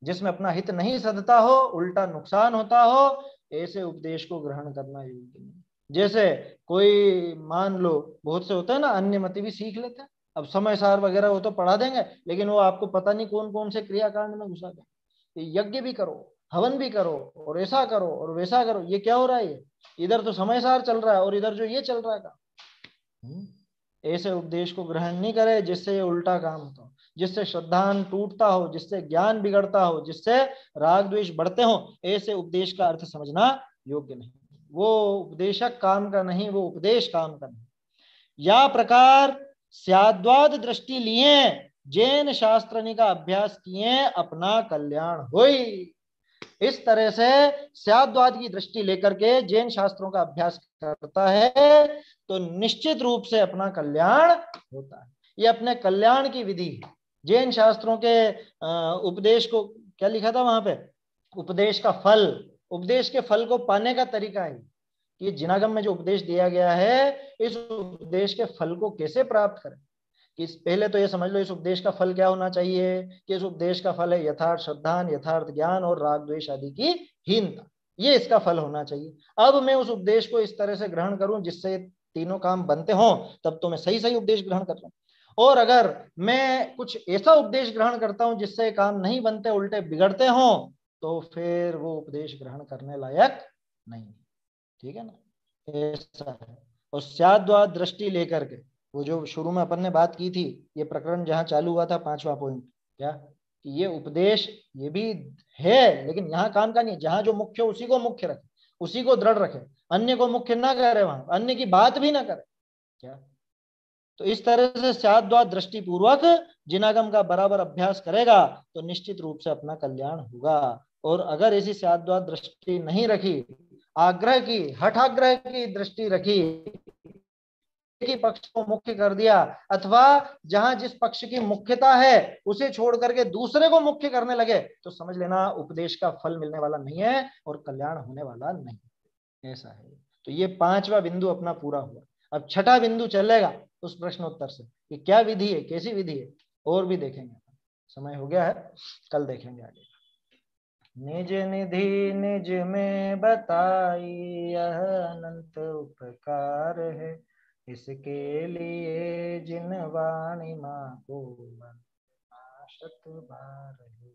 जिसमें अपना हित नहीं सधता हो, उल्टा नुकसान होता हो, ऐसे उपदेश को ग्रहण करना योग्य नहीं। जैसे कोई मान लो, बहुत से होते हैं ना, अन्य मति भी सीख लेते हैं। अब समय सार वगैरह वो तो पढ़ा देंगे, लेकिन वो आपको पता नहीं कौन कौन से क्रियाकांड में घुसा देंगे। यज्ञ भी करो, हवन भी करो, और ऐसा करो और वैसा करो। ये क्या हो रहा है? इधर तो समय सार चल रहा है और इधर जो ये चल रहा है। ऐसे उपदेश को ग्रहण नहीं करे जिससे ये उल्टा काम होता हो, जिससे श्रद्धान टूटता हो, जिससे ज्ञान बिगड़ता हो, जिससे राग द्वेष बढ़ते हो। ऐसे उपदेश का अर्थ समझना योग्य नहीं। वो उपदेशक काम का नहीं, वो उपदेश काम का नहीं। या प्रकार स्याद्वाद दृष्टि लिए जैन शास्त्रनी का अभ्यास किए अपना कल्याण होई। इस तरह से स्याद्वाद की दृष्टि लेकर के जैन शास्त्रों का अभ्यास करता है तो निश्चित रूप से अपना कल्याण होता है। ये अपने कल्याण की विधि है। जैन शास्त्रों के उपदेश को क्या लिखा था वहां पे? उपदेश का फल, उपदेश के फल को पाने का तरीका है कि जिनागम में जो उपदेश दिया गया है, इस उपदेश के फल को कैसे प्राप्त करें। कि पहले तो ये समझ लो इस उपदेश का फल क्या होना चाहिए, कि इस उपदेश का फल है यथार्थ श्रद्धान, यथार्थ ज्ञान और राग द्वेष आदि की हीनता। ये इसका फल होना चाहिए। अब मैं उस उपदेश को इस तरह से ग्रहण करूं जिससे तीनों काम बनते हों, तब तो मैं सही सही उपदेश ग्रहण कर रहा हूं। और अगर मैं कुछ ऐसा उपदेश ग्रहण करता हूं जिससे काम नहीं बनते, उल्टे बिगड़ते हों, तो फिर वो उपदेश ग्रहण करने लायक नहीं। ठीक है ना? ऐसा है। और स्याद्वाद दृष्टि लेकर के, वो जो शुरू में अपन ने बात की थी, ये प्रकरण जहां चालू हुआ था, 5वां पॉइंट, क्या कि ये उपदेश ये भी है, लेकिन यहाँ काम का नहीं। जहां जो मुख्य उसी को मुख्य रखे, उसी को दृढ़ रखे, अन्य को मुख्य ना करे, वहां अन्य की बात भी ना करे। क्या तो इस तरह से स्याद्वाद दृष्टि पूर्वक जिनागम का बराबर अभ्यास करेगा तो निश्चित रूप से अपना कल्याण होगा। और अगर ऐसी स्याद्वाद दृष्टि नहीं रखी, आग्रह की, हठाग्रह की दृष्टि रखी, ही पक्ष को मुख्य कर दिया, अथवा जहां जिस पक्ष की मुख्यता है उसे छोड़ करके दूसरे को मुख्य करने लगे, तो समझ लेना उपदेश का फल मिलने वाला नहीं है और कल्याण होने वाला नहीं, ऐसा है। तो ये 5वां बिंदु अपना पूरा हुआ। अब 6ठा बिंदु चलेगा उस प्रश्नोत्तर से कि क्या विधि है, कैसी विधि है, और भी देखेंगे। समय हो गया है, कल देखेंगे आगे। निज निधि निज में बताई यह अनंत उपकार है, इसके लिए जिन वाणी माँ को वंदना शत बार है,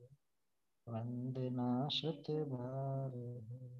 वंदना शत बार है।